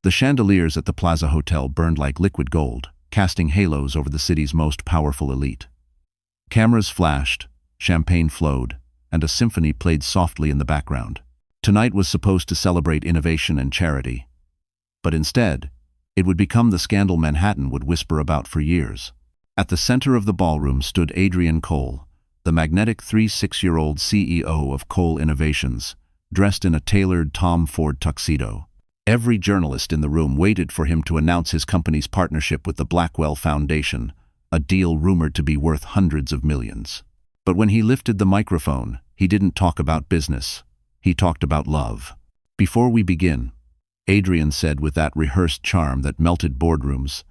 The chandeliers at the Plaza Hotel burned like liquid gold, casting halos over the city's most powerful elite. Cameras flashed, champagne flowed, and a symphony played softly in the background. Tonight was supposed to celebrate innovation and charity. But instead, it would become the scandal Manhattan would whisper about for years. At the center of the ballroom stood Adrian Cole, the magnetic 36-year-old CEO of Cole Innovations, dressed in a tailored Tom Ford tuxedo. Every journalist in the room waited for him to announce his company's partnership with the Blackwell Foundation, a deal rumored to be worth hundreds of millions. But when he lifted the microphone, he didn't talk about business. He talked about love. "Before we begin," Adrian said with that rehearsed charm that melted boardrooms,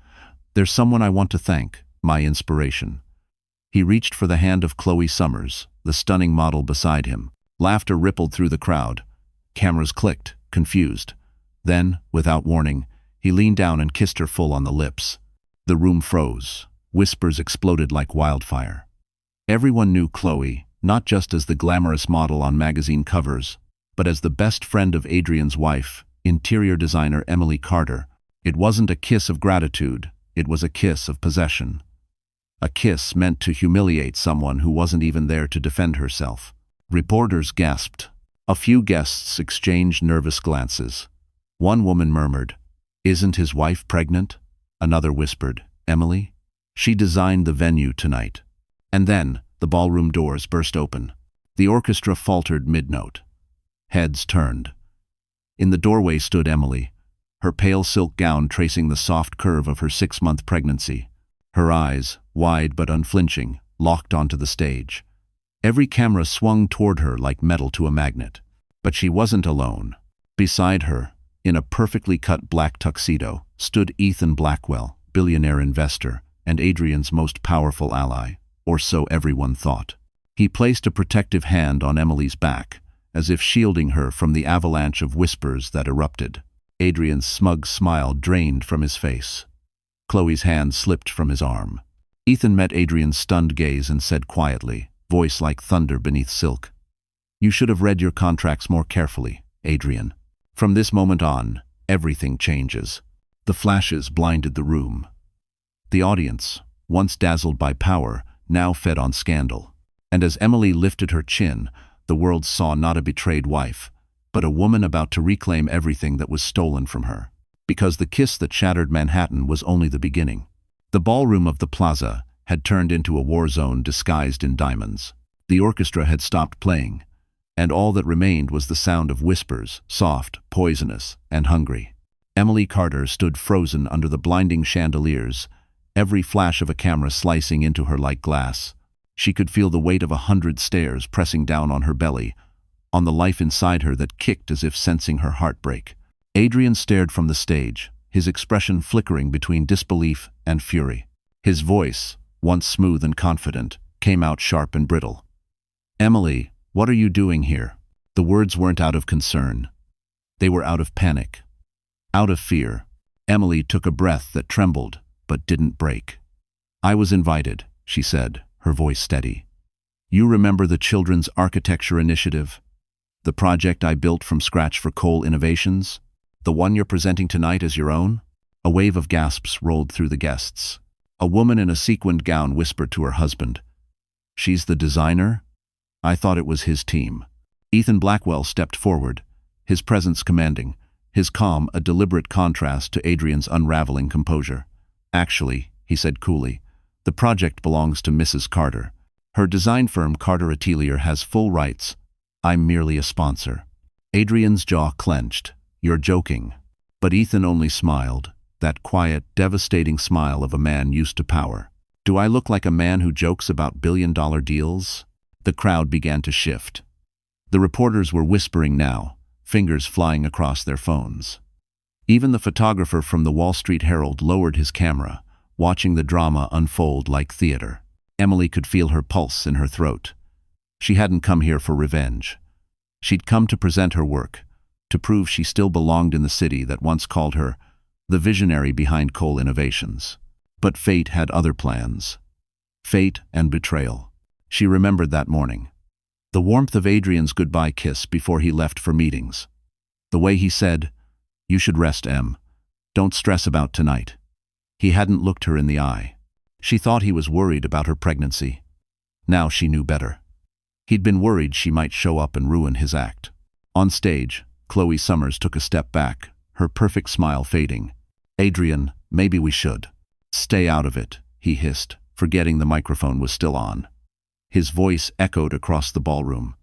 "there's someone I want to thank, my inspiration." He reached for the hand of Chloe Summers, the stunning model beside him. Laughter rippled through the crowd. Cameras clicked, confused. Then, without warning, he leaned down and kissed her full on the lips. The room froze. Whispers exploded like wildfire. Everyone knew Chloe, not just as the glamorous model on magazine covers, but as the best friend of Adrian's wife, interior designer Emily Carter. It wasn't a kiss of gratitude, it was a kiss of possession. A kiss meant to humiliate someone who wasn't even there to defend herself. Reporters gasped. A few guests exchanged nervous glances. One woman murmured, "Isn't his wife pregnant?" Another whispered, "Emily? She designed the venue tonight." And then, the ballroom doors burst open. The orchestra faltered mid-note. Heads turned. In the doorway stood Emily, her pale silk gown tracing the soft curve of her 6-month pregnancy. Her eyes, wide but unflinching, locked onto the stage. Every camera swung toward her like metal to a magnet. But she wasn't alone. Beside her, in a perfectly cut black tuxedo, stood Ethan Blackwell, billionaire investor, and Adrian's most powerful ally, or so everyone thought. He placed a protective hand on Emily's back, as if shielding her from the avalanche of whispers that erupted. Adrian's smug smile drained from his face. Chloe's hand slipped from his arm. Ethan met Adrian's stunned gaze and said quietly, voice like thunder beneath silk, "You should have read your contracts more carefully, Adrian. From this moment on, everything changes." The flashes blinded the room. The audience, once dazzled by power, now fed on scandal. And as Emily lifted her chin, the world saw not a betrayed wife, but a woman about to reclaim everything that was stolen from her. Because the kiss that shattered Manhattan was only the beginning. The ballroom of the plaza had turned into a war zone disguised in diamonds. The orchestra had stopped playing, and all that remained was the sound of whispers, soft, poisonous, and hungry. Emily Carter stood frozen under the blinding chandeliers, every flash of a camera slicing into her like glass. She could feel the weight of 100 stares pressing down on her belly, on the life inside her that kicked as if sensing her heartbreak. Adrian stared from the stage, his expression flickering between disbelief and fury. His voice, once smooth and confident, came out sharp and brittle. "Emily, what are you doing here?" The words weren't out of concern. They were out of panic. Out of fear. Emily took a breath that trembled, but didn't break. "I was invited," she said, her voice steady. "You remember the Children's Architecture Initiative? The project I built from scratch for Cole Innovations? The one you're presenting tonight as your own?" A wave of gasps rolled through the guests. A woman in a sequined gown whispered to her husband, "She's the designer? I thought it was his team." Ethan Blackwell stepped forward, his presence commanding, his calm a deliberate contrast to Adrian's unraveling composure. "Actually," he said coolly, "the project belongs to Mrs. Carter. Her design firm Carter Atelier has full rights. I'm merely a sponsor." Adrian's jaw clenched. "You're joking." But Ethan only smiled, that quiet, devastating smile of a man used to power. "Do I look like a man who jokes about billion-dollar deals?" The crowd began to shift. The reporters were whispering now, fingers flying across their phones. Even the photographer from the Wall Street Herald lowered his camera, watching the drama unfold like theater. Emily could feel her pulse in her throat. She hadn't come here for revenge. She'd come to present her work, to prove she still belonged in the city that once called her the visionary behind Cole Innovations. But fate had other plans. Fate and betrayal. She remembered that morning. The warmth of Adrian's goodbye kiss before he left for meetings. The way he said, "You should rest, Em. Don't stress about tonight. He hadn't looked her in the eye. She thought he was worried about her pregnancy. Now she knew better. He'd been worried she might show up and ruin his act. On stage, Chloe Summers took a step back, her perfect smile fading. "Adrian, maybe we should." "Stay out of it," he hissed, forgetting the microphone was still on. His voice echoed across the ballroom.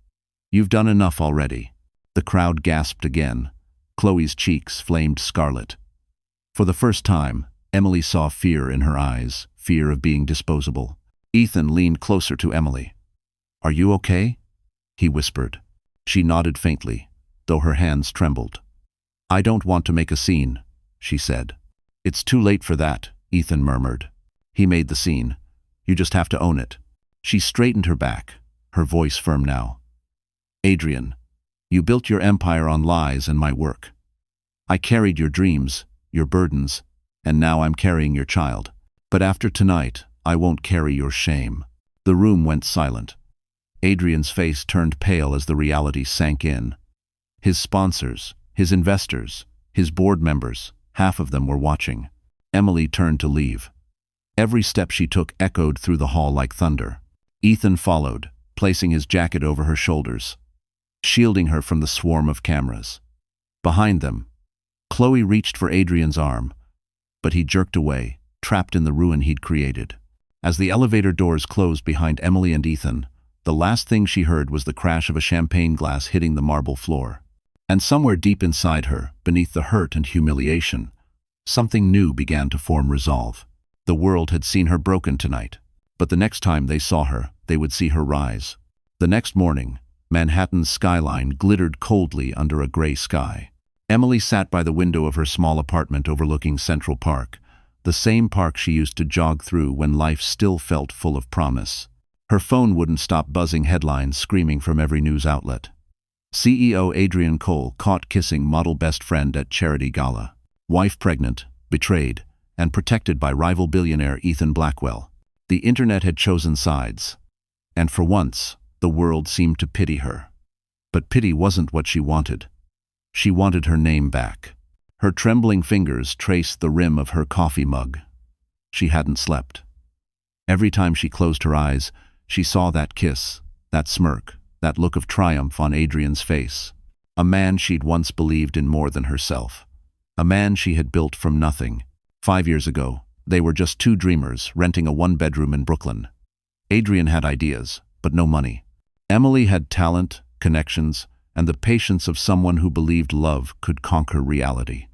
"You've done enough already." The crowd gasped again. Chloe's cheeks flamed scarlet. For the first time, Emily saw fear in her eyes, fear of being disposable. Ethan leaned closer to Emily. "Are you okay?" he whispered. She nodded faintly, though her hands trembled. "I don't want to make a scene," she said. "It's too late for that," Ethan murmured. "He made the scene. You just have to own it." She straightened her back, her voice firm now. "Adrian, you built your empire on lies and my work. I carried your dreams, your burdens, and now I'm carrying your child. But after tonight, I won't carry your shame." The room went silent. Adrian's face turned pale as the reality sank in. His sponsors, his investors, his board members, half of them were watching. Emily turned to leave. Every step she took echoed through the hall like thunder. Ethan followed, placing his jacket over her shoulders, shielding her from the swarm of cameras. Behind them, Chloe reached for Adrian's arm, but he jerked away, trapped in the ruin he'd created. As the elevator doors closed behind Emily and Ethan, the last thing she heard was the crash of a champagne glass hitting the marble floor. And somewhere deep inside her, beneath the hurt and humiliation, something new began to form resolve. The world had seen her broken tonight, but the next time they saw her, they would see her rise. The next morning, Manhattan's skyline glittered coldly under a gray sky. Emily sat by the window of her small apartment overlooking Central Park, the same park she used to jog through when life still felt full of promise. Her phone wouldn't stop buzzing headlines screaming from every news outlet. CEO Adrian Cole caught kissing model best friend at charity gala. Wife pregnant, betrayed, and protected by rival billionaire Ethan Blackwell. The internet had chosen sides. And for once, the world seemed to pity her. But pity wasn't what she wanted. She wanted her name back. Her trembling fingers traced the rim of her coffee mug. She hadn't slept. Every time she closed her eyes, she saw that kiss, that smirk, that look of triumph on Adrian's face. A man she'd once believed in more than herself. A man she had built from nothing. 5 years ago, they were just two dreamers renting a one-bedroom in Brooklyn. Adrian had ideas, but no money. Emily had talent, connections, and the patience of someone who believed love could conquer reality.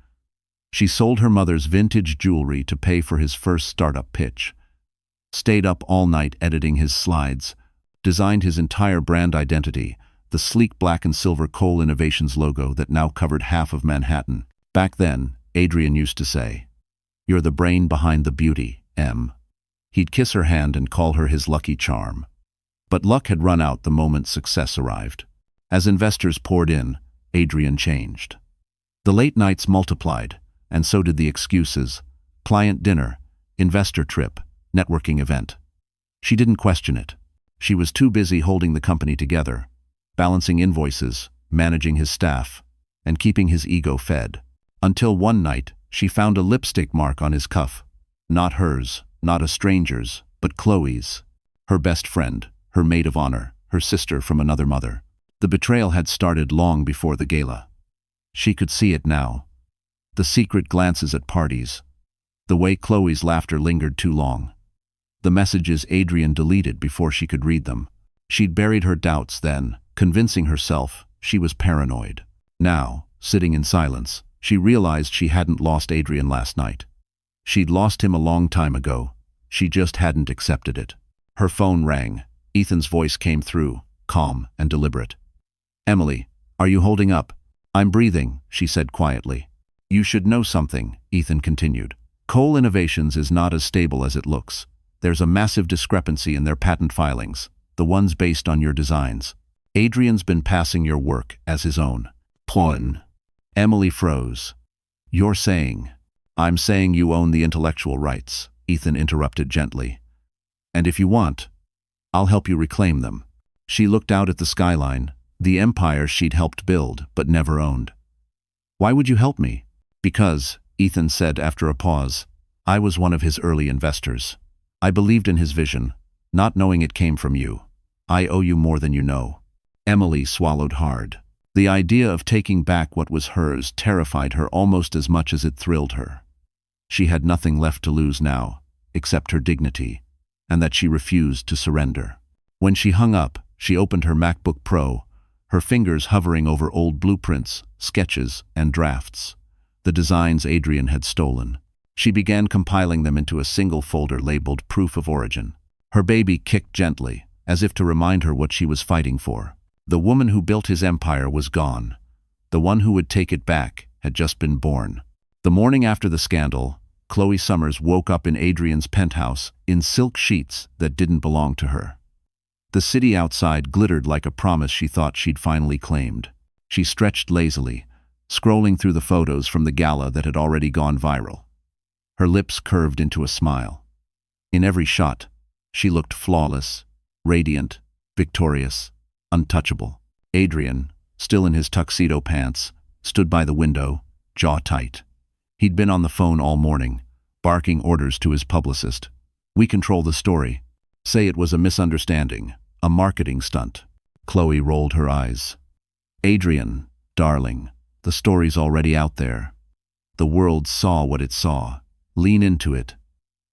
She sold her mother's vintage jewelry to pay for his first startup pitch, stayed up all night editing his slides, designed his entire brand identity, the sleek black and silver Cole Innovations logo that now covered half of Manhattan. Back then, Adrian used to say, "You're the brain behind the beauty, Em." He'd kiss her hand and call her his lucky charm. But luck had run out the moment success arrived. As investors poured in, Adrian changed. The late nights multiplied, and so did the excuses. Client dinner, investor trip, networking event. She didn't question it. She was too busy holding the company together, balancing invoices, managing his staff, and keeping his ego fed. Until one night, she found a lipstick mark on his cuff. Not hers, not a stranger's, but Chloe's. Her best friend, her maid of honor, her sister from another mother. The betrayal had started long before the gala. She could see it now. The secret glances at parties. The way Chloe's laughter lingered too long. The messages Adrian deleted before she could read them. She'd buried her doubts then, convincing herself she was paranoid. Now, sitting in silence, she realized she hadn't lost Adrian last night. She'd lost him a long time ago. She just hadn't accepted it. Her phone rang. Ethan's voice came through, calm and deliberate. "Emily, are you holding up?" "I'm breathing," she said quietly. "You should know something," Ethan continued. "Cole Innovations is not as stable as it looks. There's a massive discrepancy in their patent filings, the ones based on your designs. Adrian's been passing your work as his own." "Pawn." Emily froze. "You're saying—" "I'm saying you own the intellectual rights," Ethan interrupted gently. "And if you want, I'll help you reclaim them." She looked out at the skyline, the empire she'd helped build but never owned. "Why would you help me?" "Because," Ethan said after a pause. I was one of his early investors. I believed in his vision, not knowing it came from you. I owe you more than you know. Emily swallowed hard. The idea of taking back what was hers terrified her almost as much as it thrilled her. She had nothing left to lose now, except her dignity, and that she refused to surrender. When she hung up, she opened her MacBook Pro, her fingers hovering over old blueprints, sketches, and drafts, the designs Adrian had stolen. She began compiling them into a single folder labeled Proof of Origin. Her baby kicked gently, as if to remind her what she was fighting for. The woman who built his empire was gone. The one who would take it back had just been born. The morning after the scandal, Chloe Summers woke up in Adrian's penthouse in silk sheets that didn't belong to her. The city outside glittered like a promise she thought she'd finally claimed. She stretched lazily, scrolling through the photos from the gala that had already gone viral. Her lips curved into a smile. In every shot, she looked flawless, radiant, victorious, untouchable. Adrian, still in his tuxedo pants, stood by the window, jaw tight. He'd been on the phone all morning, barking orders to his publicist. We control the story. Say it was a misunderstanding, a marketing stunt. Chloe rolled her eyes. Adrian, darling, the story's already out there. The world saw what it saw. Lean into it.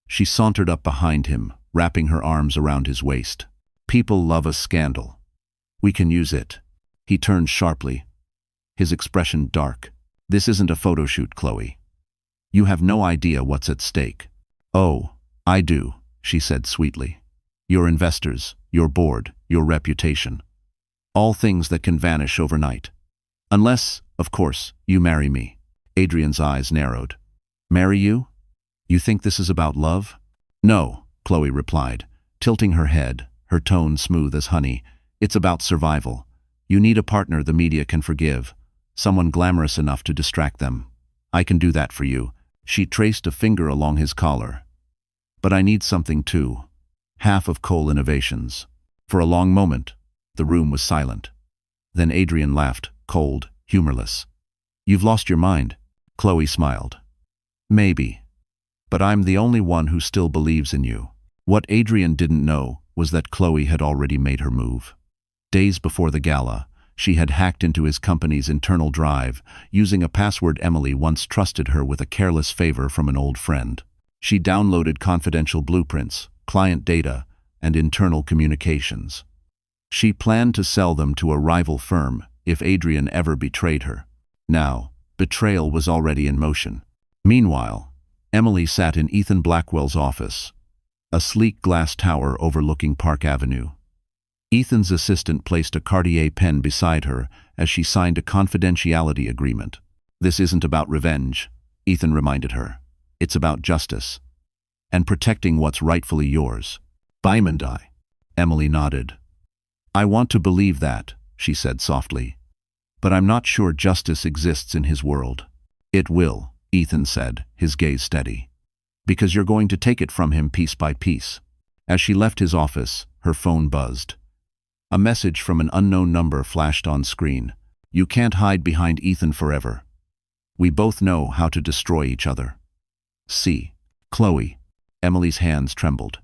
She sauntered up behind him, wrapping her arms around his waist. People love a scandal. We can use it. He turned sharply, his expression dark. This isn't a photo shoot, Chloe. You have no idea what's at stake. Oh, I do, she said sweetly. Your investors, your board, your reputation. All things that can vanish overnight. Unless, of course, you marry me. Adrian's eyes narrowed. Marry you? You think this is about love? No, Chloe replied, tilting her head, her tone smooth as honey. It's about survival. You need a partner the media can forgive, someone glamorous enough to distract them. I can do that for you. She traced a finger along his collar. But I need something too. Half of Cole Innovations. For a long moment, the room was silent. Then Adrian laughed, cold, humorless. You've lost your mind. Chloe smiled. Maybe. But I'm the only one who still believes in you. What Adrian didn't know was that Chloe had already made her move. Days before the gala, she had hacked into his company's internal drive, using a password Emily once trusted her with a careless favor from an old friend. She downloaded confidential blueprints, client data, and internal communications. She planned to sell them to a rival firm if Adrian ever betrayed her. Now, betrayal was already in motion. Meanwhile, Emily sat in Ethan Blackwell's office, a sleek glass tower overlooking Park Avenue. Ethan's assistant placed a Cartier pen beside her as she signed a confidentiality agreement. This isn't about revenge, Ethan reminded her. It's about justice. And protecting what's rightfully yours. Diamond Eye. Emily nodded. I want to believe that, she said softly. But I'm not sure justice exists in his world. It will, Ethan said, his gaze steady. Because you're going to take it from him piece by piece. As she left his office, her phone buzzed. A message from an unknown number flashed on screen. You can't hide behind Ethan forever. We both know how to destroy each other. See. Chloe. Emily's hands trembled.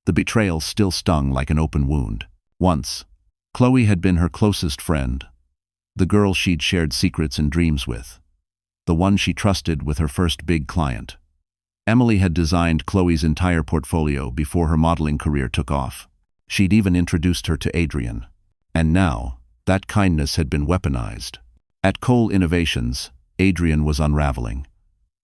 The betrayal still stung like an open wound. Once, Chloe had been her closest friend, the girl she'd shared secrets and dreams with, the one she trusted with her first big client. Emily had designed Chloe's entire portfolio before her modeling career took off. She'd even introduced her to Adrian. And now, that kindness had been weaponized. At Cole Innovations, Adrian was unraveling.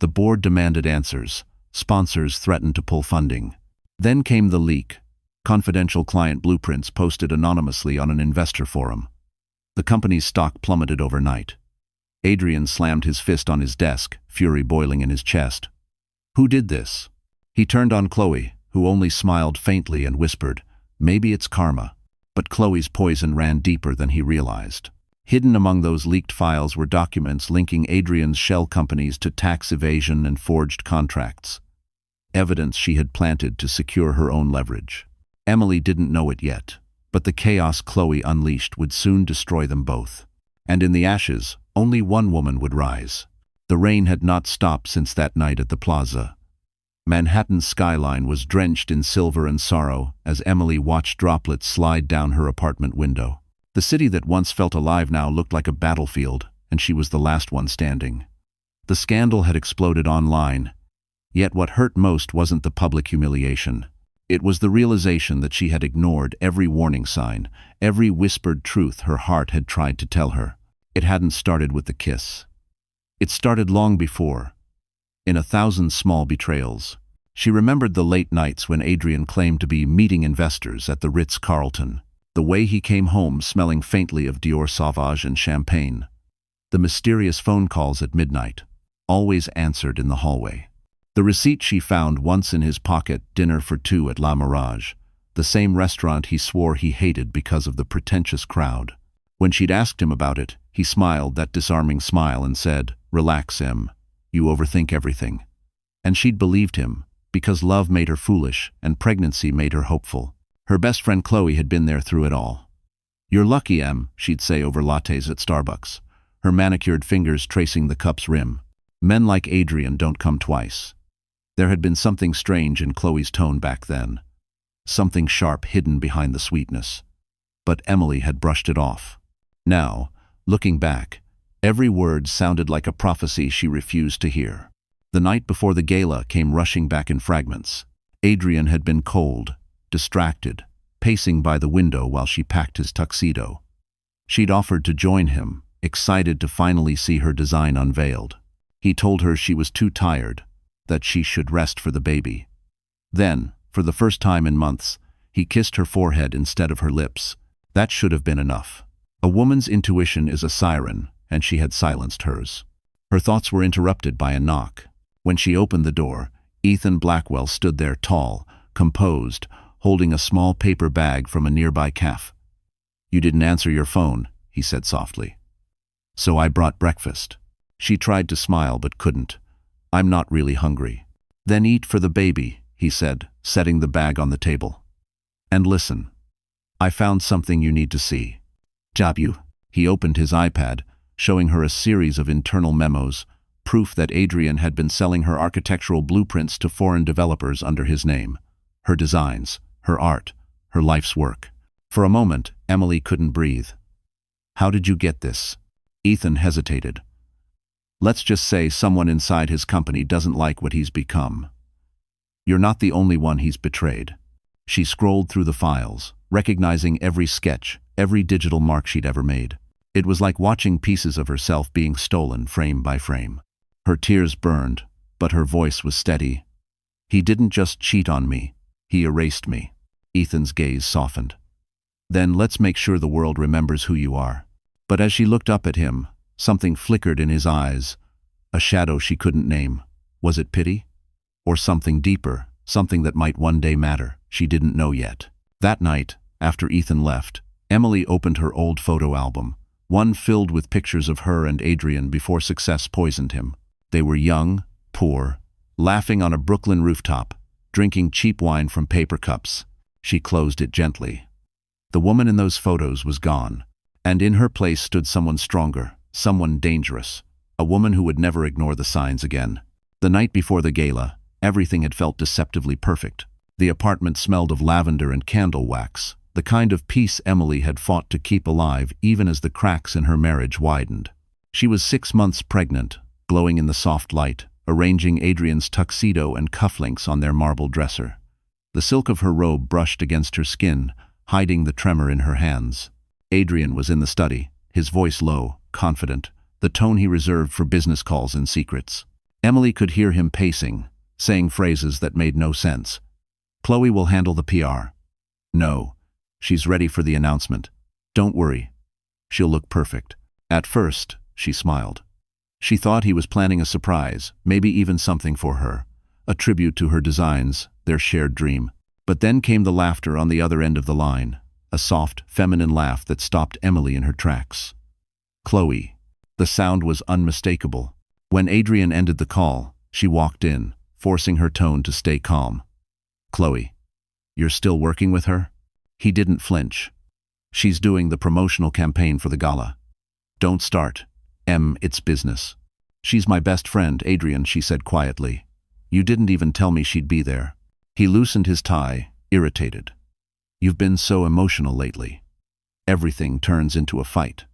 The board demanded answers. Sponsors threatened to pull funding. Then came the leak. Confidential client blueprints posted anonymously on an investor forum. The company's stock plummeted overnight. Adrian slammed his fist on his desk, fury boiling in his chest. Who did this? He turned on Chloe, who only smiled faintly and whispered, Maybe it's karma. But Chloe's poison ran deeper than he realized. Hidden among those leaked files were documents linking Adrian's shell companies to tax evasion and forged contracts. Evidence she had planted to secure her own leverage. Emily didn't know it yet, but the chaos Chloe unleashed would soon destroy them both. And in the ashes, only one woman would rise. The rain had not stopped since that night at the plaza. Manhattan's skyline was drenched in silver and sorrow as Emily watched droplets slide down her apartment window. The city that once felt alive now looked like a battlefield, and she was the last one standing. The scandal had exploded online, yet what hurt most wasn't the public humiliation. It was the realization that she had ignored every warning sign, every whispered truth her heart had tried to tell her. It hadn't started with the kiss. It started long before, in 1,000 small betrayals. She remembered the late nights when Adrian claimed to be meeting investors at the Ritz-Carlton, the way he came home smelling faintly of Dior Sauvage and champagne, the mysterious phone calls at midnight, always answered in the hallway. The receipt she found once in his pocket, dinner for two at La Mirage, the same restaurant he swore he hated because of the pretentious crowd. When she'd asked him about it, he smiled that disarming smile and said, "Relax, Em. You overthink everything." And she'd believed him, because love made her foolish and pregnancy made her hopeful. Her best friend Chloe had been there through it all. "You're lucky, Em," she'd say over lattes at Starbucks, her manicured fingers tracing the cup's rim. "Men like Adrian don't come twice." There had been something strange in Chloe's tone back then, something sharp hidden behind the sweetness. But Emily had brushed it off. Now, looking back, every word sounded like a prophecy she refused to hear. The night before the gala came rushing back in fragments. Adrian had been cold, distracted, pacing by the window while she packed his tuxedo. She'd offered to join him, excited to finally see her design unveiled. He told her she was too tired, that she should rest for the baby. Then, for the first time in months, he kissed her forehead instead of her lips. That should have been enough. A woman's intuition is a siren, and she had silenced hers. Her thoughts were interrupted by a knock. When she opened the door, Ethan Blackwell stood there tall, composed, holding a small paper bag from a nearby cafe. "You didn't answer your phone," he said softly. "So I brought breakfast." She tried to smile but couldn't. "I'm not really hungry." "Then eat for the baby," he said, setting the bag on the table. "And listen. I found something you need to see." "Jabu." He opened his iPad, showing her a series of internal memos, proof that Adrian had been selling her architectural blueprints to foreign developers under his name. Her designs, her art, her life's work. For a moment, Emily couldn't breathe. "How did you get this?" Ethan hesitated. "Let's just say someone inside his company doesn't like what he's become. You're not the only one he's betrayed." She scrolled through the files, recognizing every sketch, every digital mark she'd ever made. It was like watching pieces of herself being stolen frame by frame. Her tears burned, but her voice was steady. "He didn't just cheat on me, he erased me." Ethan's gaze softened. "Then let's make sure the world remembers who you are." But as she looked up at him, something flickered in his eyes, a shadow she couldn't name. Was it pity? Or something deeper, something that might one day matter? She didn't know yet. That night, after Ethan left, Emily opened her old photo album, one filled with pictures of her and Adrian before success poisoned him. They were young, poor, laughing on a Brooklyn rooftop, drinking cheap wine from paper cups. She closed it gently. The woman in those photos was gone, and in her place stood someone stronger, someone dangerous, a woman who would never ignore the signs again. The night before the gala, everything had felt deceptively perfect. The apartment smelled of lavender and candle wax, the kind of peace Emily had fought to keep alive even as the cracks in her marriage widened. She was 6 months pregnant, glowing in the soft light, arranging Adrian's tuxedo and cufflinks on their marble dresser. The silk of her robe brushed against her skin, hiding the tremor in her hands. Adrian was in the study, his voice low, confident, the tone he reserved for business calls and secrets. Emily could hear him pacing, saying phrases that made no sense. "Chloe will handle the PR." "No, she's ready for the announcement. Don't worry. She'll look perfect." At first, she smiled. She thought he was planning a surprise, maybe even something for her, a tribute to her designs, their shared dream. But then came the laughter on the other end of the line, a soft, feminine laugh that stopped Emily in her tracks. "Chloe." The sound was unmistakable. When Adrian ended the call, she walked in, forcing her tone to stay calm. "Chloe, you're still working with her?" He didn't flinch. "She's doing the promotional campaign for the gala." "Don't start. It's business." "She's my best friend, Adrian," she said quietly. "You didn't even tell me she'd be there." He loosened his tie, irritated. "You've been so emotional lately. Everything turns into a fight.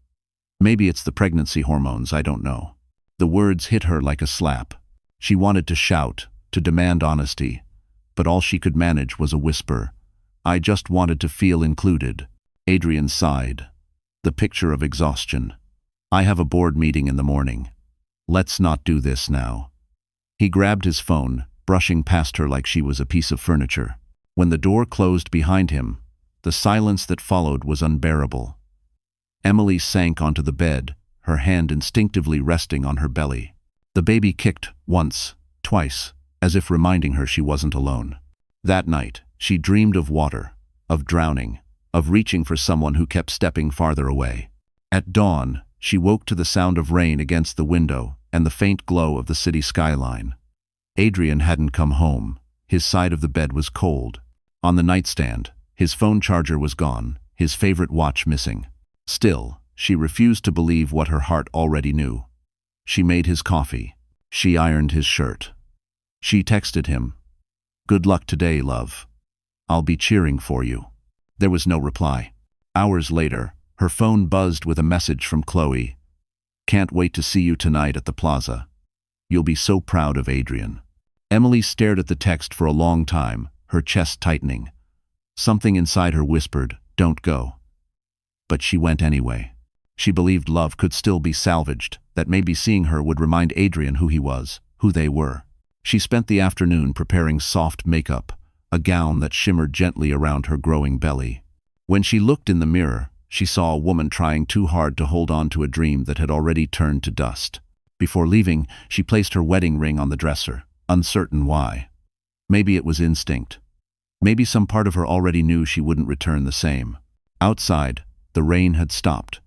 Maybe it's the pregnancy hormones, I don't know." The words hit her like a slap. She wanted to shout, to demand honesty, but all she could manage was a whisper. "I just wanted to feel included." Adrian sighed. The picture of exhaustion. "I have a board meeting in the morning. Let's not do this now." He grabbed his phone, brushing past her like she was a piece of furniture. When the door closed behind him, the silence that followed was unbearable. Emily sank onto the bed, her hand instinctively resting on her belly. The baby kicked once, twice, as if reminding her she wasn't alone. That night, she dreamed of water, of drowning, of reaching for someone who kept stepping farther away. At dawn, she woke to the sound of rain against the window and the faint glow of the city skyline. Adrian hadn't come home. His side of the bed was cold. On the nightstand, his phone charger was gone, his favorite watch missing. Still, she refused to believe what her heart already knew. She made his coffee. She ironed his shirt. She texted him, "Good luck today, love. I'll be cheering for you." There was no reply. Hours later, her phone buzzed with a message from Chloe. "Can't wait to see you tonight at the plaza. You'll be so proud of Adrian." Emily stared at the text for a long time, her chest tightening. Something inside her whispered, "Don't go." But she went anyway. She believed love could still be salvaged, that maybe seeing her would remind Adrian who he was, who they were. She spent the afternoon preparing soft makeup, a gown that shimmered gently around her growing belly. When she looked in the mirror, she saw a woman trying too hard to hold on to a dream that had already turned to dust. Before leaving, she placed her wedding ring on the dresser, uncertain why. Maybe it was instinct. Maybe some part of her already knew she wouldn't return the same. Outside, the rain had stopped,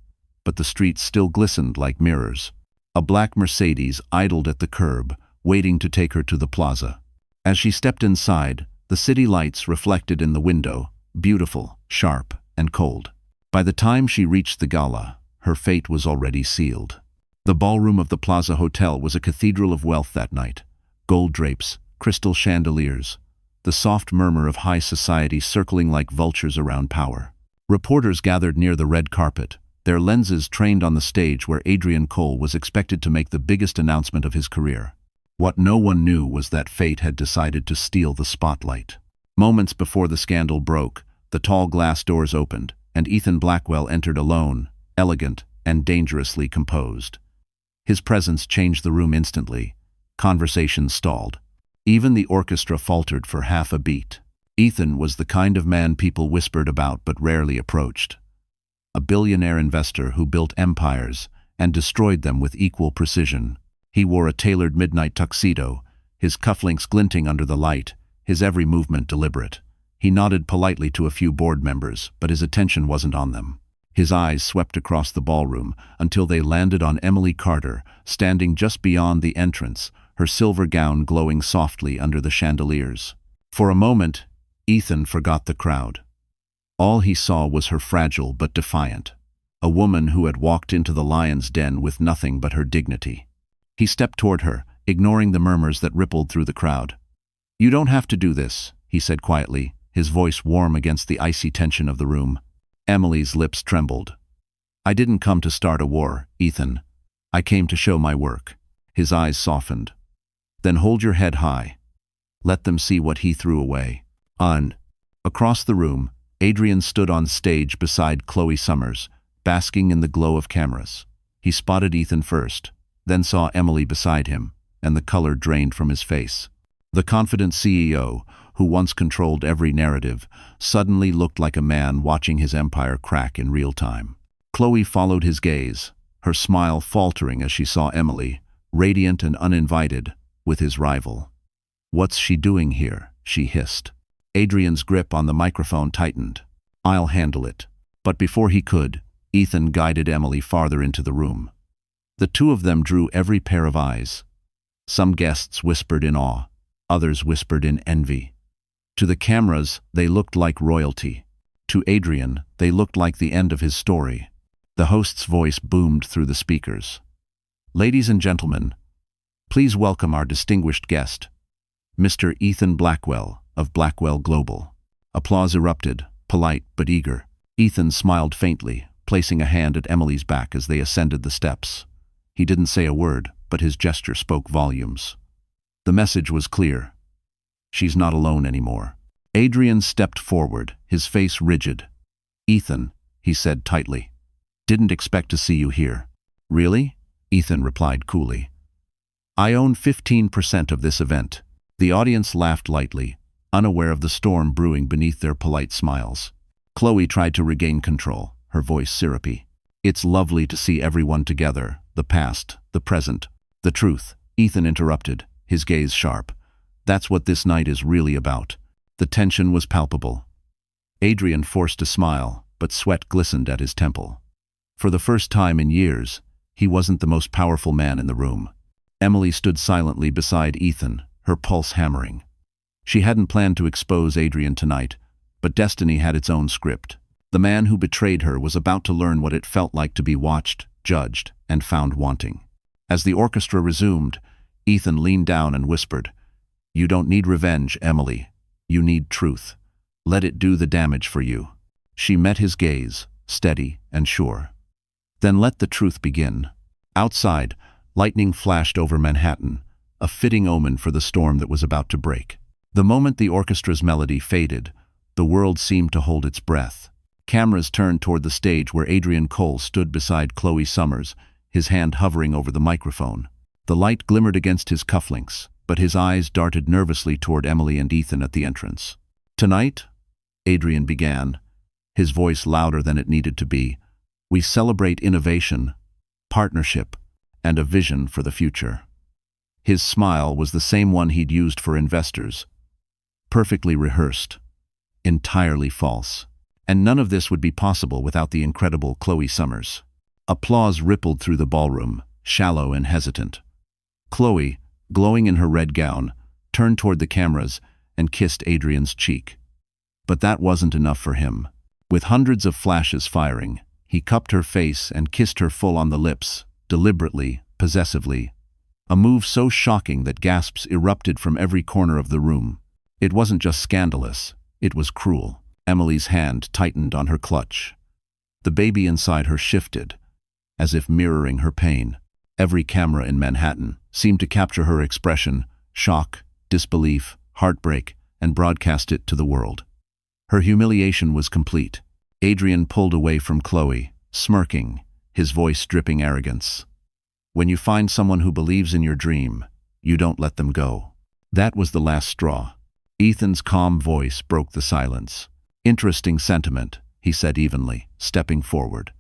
but the streets still glistened like mirrors. A black Mercedes idled at the curb, waiting to take her to the plaza. As she stepped inside, the city lights reflected in the window, beautiful, sharp, and cold. By the time she reached the Gala, her fate was already sealed. The ballroom of the Plaza Hotel was a cathedral of wealth that night. Gold drapes, crystal chandeliers, the soft murmur of high society circling like vultures around power. Reporters gathered near the red carpet, their lenses trained on the stage where Adrian Cole was expected to make the biggest announcement of his career. What no one knew was that fate had decided to steal the spotlight. Moments before the scandal broke, the tall glass doors opened, and Ethan Blackwell entered alone, elegant, and dangerously composed. His presence changed the room instantly. Conversations stalled. Even the orchestra faltered for half a beat. Ethan was the kind of man people whispered about but rarely approached. A billionaire investor who built empires and destroyed them with equal precision. He wore a tailored midnight tuxedo, his cufflinks glinting under the light, his every movement deliberate. He nodded politely to a few board members, but his attention wasn't on them. His eyes swept across the ballroom until they landed on Emily Carter, standing just beyond the entrance, her silver gown glowing softly under the chandeliers. For a moment, Ethan forgot the crowd. All he saw was her fragile but defiant, a woman who had walked into the lion's den with nothing but her dignity. He stepped toward her, ignoring the murmurs that rippled through the crowd. "You don't have to do this," he said quietly, his voice warm against the icy tension of the room. Emily's lips trembled. "I didn't come to start a war, Ethan. I came to show my work." His eyes softened. "Then hold your head high. Let them see what he threw away." Across the room, Adrian stood on stage beside Chloe Summers, basking in the glow of cameras. He spotted Ethan first, then saw Emily beside him, and the color drained from his face. The confident CEO, who once controlled every narrative, suddenly looked like a man watching his empire crack in real time. Chloe followed his gaze, her smile faltering as she saw Emily, radiant and uninvited, with his rival. "What's she doing here?" she hissed. Adrian's grip on the microphone tightened. "I'll handle it." But before he could, Ethan guided Emily farther into the room. The two of them drew every pair of eyes. Some guests whispered in awe, others whispered in envy. To the cameras, they looked like royalty. To Adrian, they looked like the end of his story. The host's voice boomed through the speakers. "Ladies and gentlemen, Please welcome our distinguished guest, Mr. Ethan Blackwell of Blackwell Global. Applause erupted, polite but eager. Ethan smiled faintly, placing a hand at Emily's back as they ascended the steps. He didn't say a word, but his gesture spoke volumes. The message was clear. She's not alone anymore. Adrian stepped forward, his face rigid. "Ethan," he said tightly, "didn't expect to see you here." "Really?" Ethan replied coolly. "I own 15% of this event." The audience laughed lightly, unaware of the storm brewing beneath their polite smiles. Chloe tried to regain control, her voice syrupy. "It's lovely to see everyone together, the past, the present, the truth." Ethan interrupted, his gaze sharp. "That's what this night is really about." The tension was palpable. Adrian forced a smile, but sweat glistened at his temple. For the first time in years, he wasn't the most powerful man in the room. Emily stood silently beside Ethan, her pulse hammering. She hadn't planned to expose Adrian tonight, but destiny had its own script. The man who betrayed her was about to learn what it felt like to be watched, judged, and found wanting. As the orchestra resumed, Ethan leaned down and whispered, "You don't need revenge, Emily. You need truth. Let it do the damage for you." She met his gaze, steady and sure. "Then let the truth begin." Outside, lightning flashed over Manhattan, a fitting omen for the storm that was about to break. The moment the orchestra's melody faded, the world seemed to hold its breath. Cameras turned toward the stage where Adrian Cole stood beside Chloe Summers, his hand hovering over the microphone. The light glimmered against his cufflinks, but his eyes darted nervously toward Emily and Ethan at the entrance. "Tonight," Adrian began, his voice louder than it needed to be, "we celebrate innovation, partnership, and a vision for the future." His smile was the same one he'd used for investors. Perfectly rehearsed, entirely false. And none of this would be possible without the incredible Chloe Summers. Applause rippled through the ballroom, shallow and hesitant. Chloe, glowing in her red gown, turned toward the cameras and kissed Adrian's cheek. But that wasn't enough for him. With hundreds of flashes firing, he cupped her face and kissed her full on the lips, deliberately, possessively. A move so shocking that gasps erupted from every corner of the room. It wasn't just scandalous, it was cruel. Emily's hand tightened on her clutch. The baby inside her shifted, as if mirroring her pain. Every camera in Manhattan seemed to capture her expression, shock, disbelief, heartbreak, and broadcast it to the world. Her humiliation was complete. Adrian pulled away from Chloe, smirking, his voice dripping arrogance. "When you find someone who believes in your dream, you don't let them go." That was the last straw. Ethan's calm voice broke the silence. "Interesting sentiment," he said evenly, stepping forward.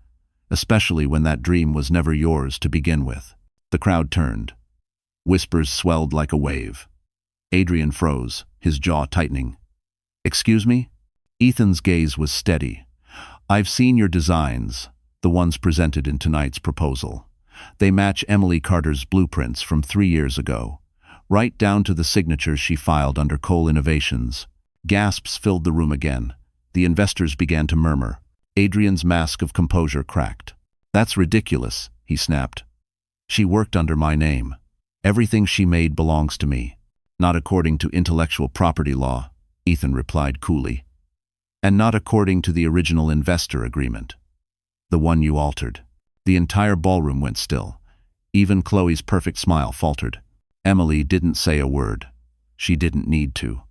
"Especially when that dream was never yours to begin with." The crowd turned. Whispers swelled like a wave. Adrian froze, his jaw tightening. "Excuse me?" Ethan's gaze was steady. "I've seen your designs, the ones presented in tonight's proposal. They match Emily Carter's blueprints from 3 years ago, right down to the signatures she filed under Cole Innovations." Gasps filled the room again. The investors began to murmur. Adrian's mask of composure cracked. "That's ridiculous," he snapped. "She worked under my name. Everything she made belongs to me." "Not according to intellectual property law," Ethan replied coolly. "And not according to the original investor agreement. The one you altered." The entire ballroom went still. Even Chloe's perfect smile faltered. Emily didn't say a word. She didn't need to.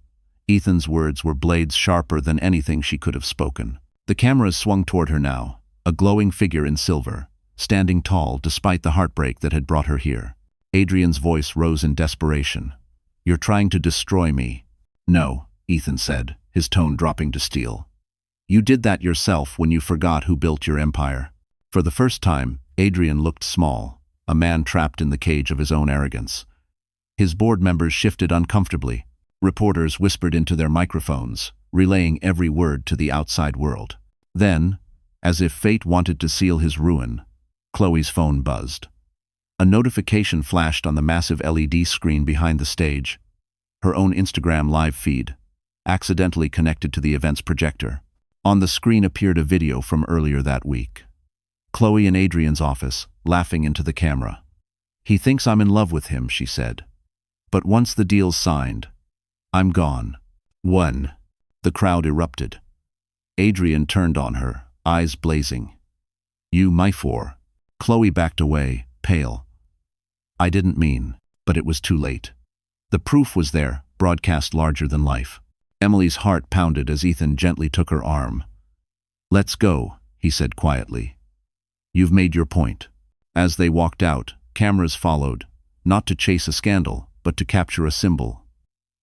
Ethan's words were blades sharper than anything she could have spoken. The cameras swung toward her now, a glowing figure in silver, standing tall despite the heartbreak that had brought her here. Adrian's voice rose in desperation. "You're trying to destroy me." "No," Ethan said, his tone dropping to steel. "You did that yourself when you forgot who built your empire." For the first time, Adrian looked small, a man trapped in the cage of his own arrogance. His board members shifted uncomfortably. Reporters whispered into their microphones, relaying every word to the outside world. Then, as if fate wanted to seal his ruin, Chloe's phone buzzed. A notification flashed on the massive LED screen behind the stage. Her own Instagram live feed, accidentally connected to the event's projector. On the screen appeared a video from earlier that week. Chloe in Adrian's office, laughing into the camera. He thinks I'm in love with him, she said. But once the deal's signed, I'm gone. 1. The crowd erupted. Adrian turned on her, eyes blazing. You, my 4. Chloe backed away, pale. I didn't mean, but it was too late. The proof was there, broadcast larger than life. Emily's heart pounded as Ethan gently took her arm. Let's go, he said quietly. You've made your point. As they walked out, cameras followed, not to chase a scandal, but to capture a symbol.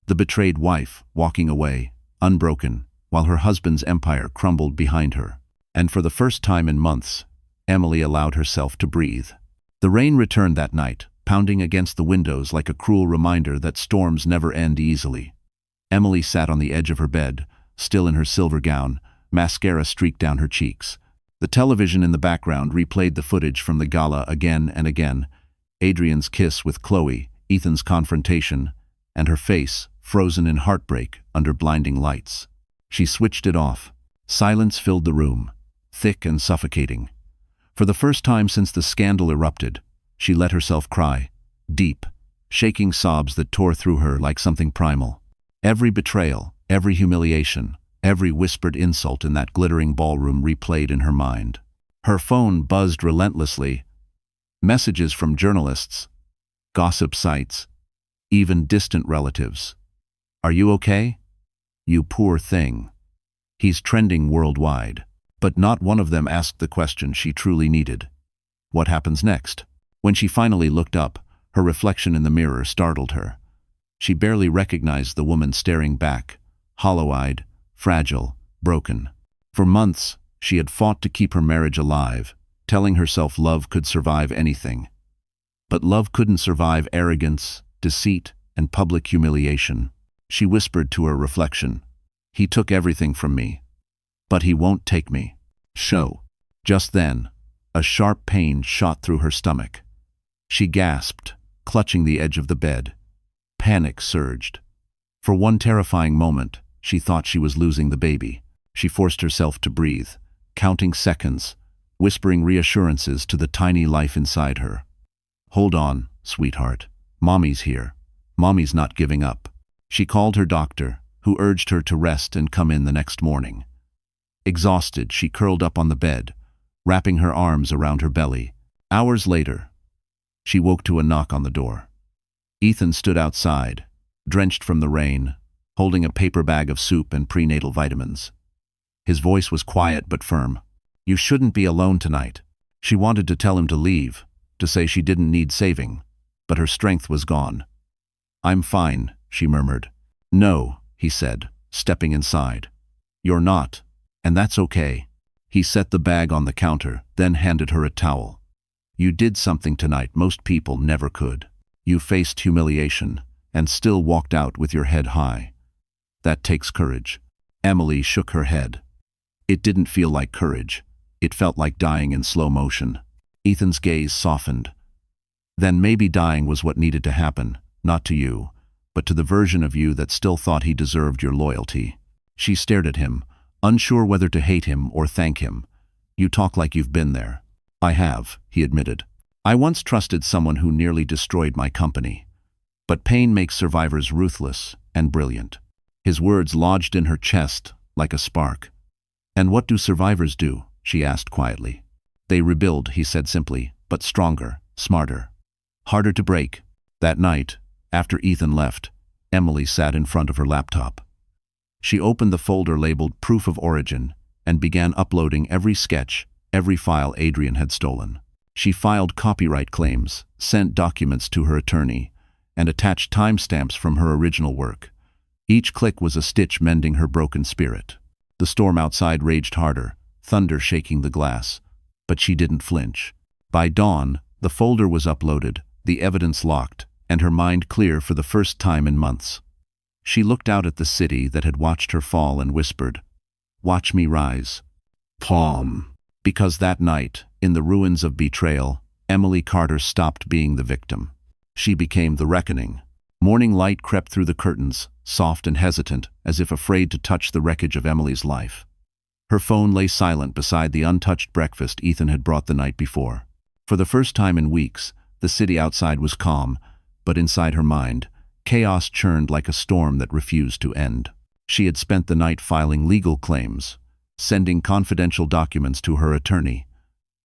The betrayed wife, walking away, unbroken, while her husband's empire crumbled behind her. And for the first time in months, Emily allowed herself to breathe. The rain returned that night, pounding against the windows like a cruel reminder that storms never end easily. Emily sat on the edge of her bed, still in her silver gown, mascara streaked down her cheeks. The television in the background replayed the footage from the gala again and again. Adrian's kiss with Chloe, Ethan's confrontation, and her face, frozen in heartbreak under blinding lights. She switched it off. Silence filled the room, thick and suffocating. For the first time since the scandal erupted, she let herself cry, deep, shaking sobs that tore through her like something primal. Every betrayal, every humiliation, every whispered insult in that glittering ballroom replayed in her mind. Her phone buzzed relentlessly. Messages from journalists, gossip sites, even distant relatives. Are you okay? You poor thing. He's trending worldwide. But not one of them asked the question she truly needed. What happens next? When she finally looked up, her reflection in the mirror startled her. She barely recognized the woman staring back, hollow-eyed, fragile, broken. For months, she had fought to keep her marriage alive, telling herself love could survive anything. But love couldn't survive arrogance, deceit, and public humiliation. She whispered to her reflection, "He took everything from me, but he won't take me." Just then, a sharp pain shot through her stomach. She gasped, clutching the edge of the bed. Panic surged. For one terrifying moment, she thought she was losing the baby. She forced herself to breathe, counting seconds, whispering reassurances to the tiny life inside her. "Hold on, sweetheart. Mommy's here. Mommy's not giving up." She called her doctor, who urged her to rest and come in the next morning. Exhausted, she curled up on the bed, wrapping her arms around her belly. Hours later, she woke to a knock on the door. Ethan stood outside, drenched from the rain, holding a paper bag of soup and prenatal vitamins. His voice was quiet but firm. "You shouldn't be alone tonight." She wanted to tell him to leave, to say she didn't need saving, but her strength was gone. "I'm fine," she murmured. "No," he said, stepping inside. "You're not, and that's okay." He set the bag on the counter, then handed her a towel. "You did something tonight most people never could. You faced humiliation, and still walked out with your head high. That takes courage." Emily shook her head. It didn't feel like courage. It felt like dying in slow motion. Ethan's gaze softened. "Then maybe dying was what needed to happen, not to you, but to the version of you that still thought he deserved your loyalty." She stared at him, unsure whether to hate him or thank him. "You talk like you've been there." "I have," he admitted. "I once trusted someone who nearly destroyed my company. But pain makes survivors ruthless and brilliant." His words lodged in her chest like a spark. "And what do survivors do?" she asked quietly. "They rebuild," he said simply, "but stronger, smarter, harder to break." That night, after Ethan left, Emily sat in front of her laptop. She opened the folder labeled Proof of Origin and began uploading every sketch, every file Adrian had stolen. She filed copyright claims, sent documents to her attorney, and attached timestamps from her original work. Each click was a stitch mending her broken spirit. The storm outside raged harder, thunder shaking the glass, but she didn't flinch. By dawn, the folder was uploaded, the evidence locked, and her mind clear for the first time in months. She looked out at the city that had watched her fall and whispered, "Watch me rise." Palm. Because that night, in the ruins of betrayal, Emily Carter stopped being the victim. She became the reckoning. Morning light crept through the curtains, soft and hesitant, as if afraid to touch the wreckage of Emily's life. Her phone lay silent beside the untouched breakfast Ethan had brought the night before. For the first time in weeks, The city outside was calm, but inside her mind, chaos churned like a storm that refused to end. She had spent the night filing legal claims, sending confidential documents to her attorney,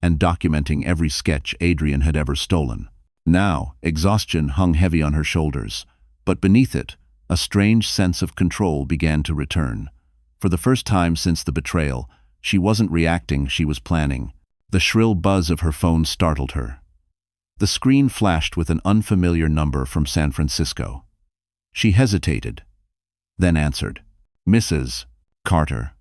and documenting every sketch Adrian had ever stolen. Now, exhaustion hung heavy on her shoulders, but beneath it, a strange sense of control began to return. For the first time since the betrayal, she wasn't reacting, she was planning. The shrill buzz of her phone startled her. The screen flashed with an unfamiliar number from San Francisco. She hesitated, then answered. Mrs. Carter.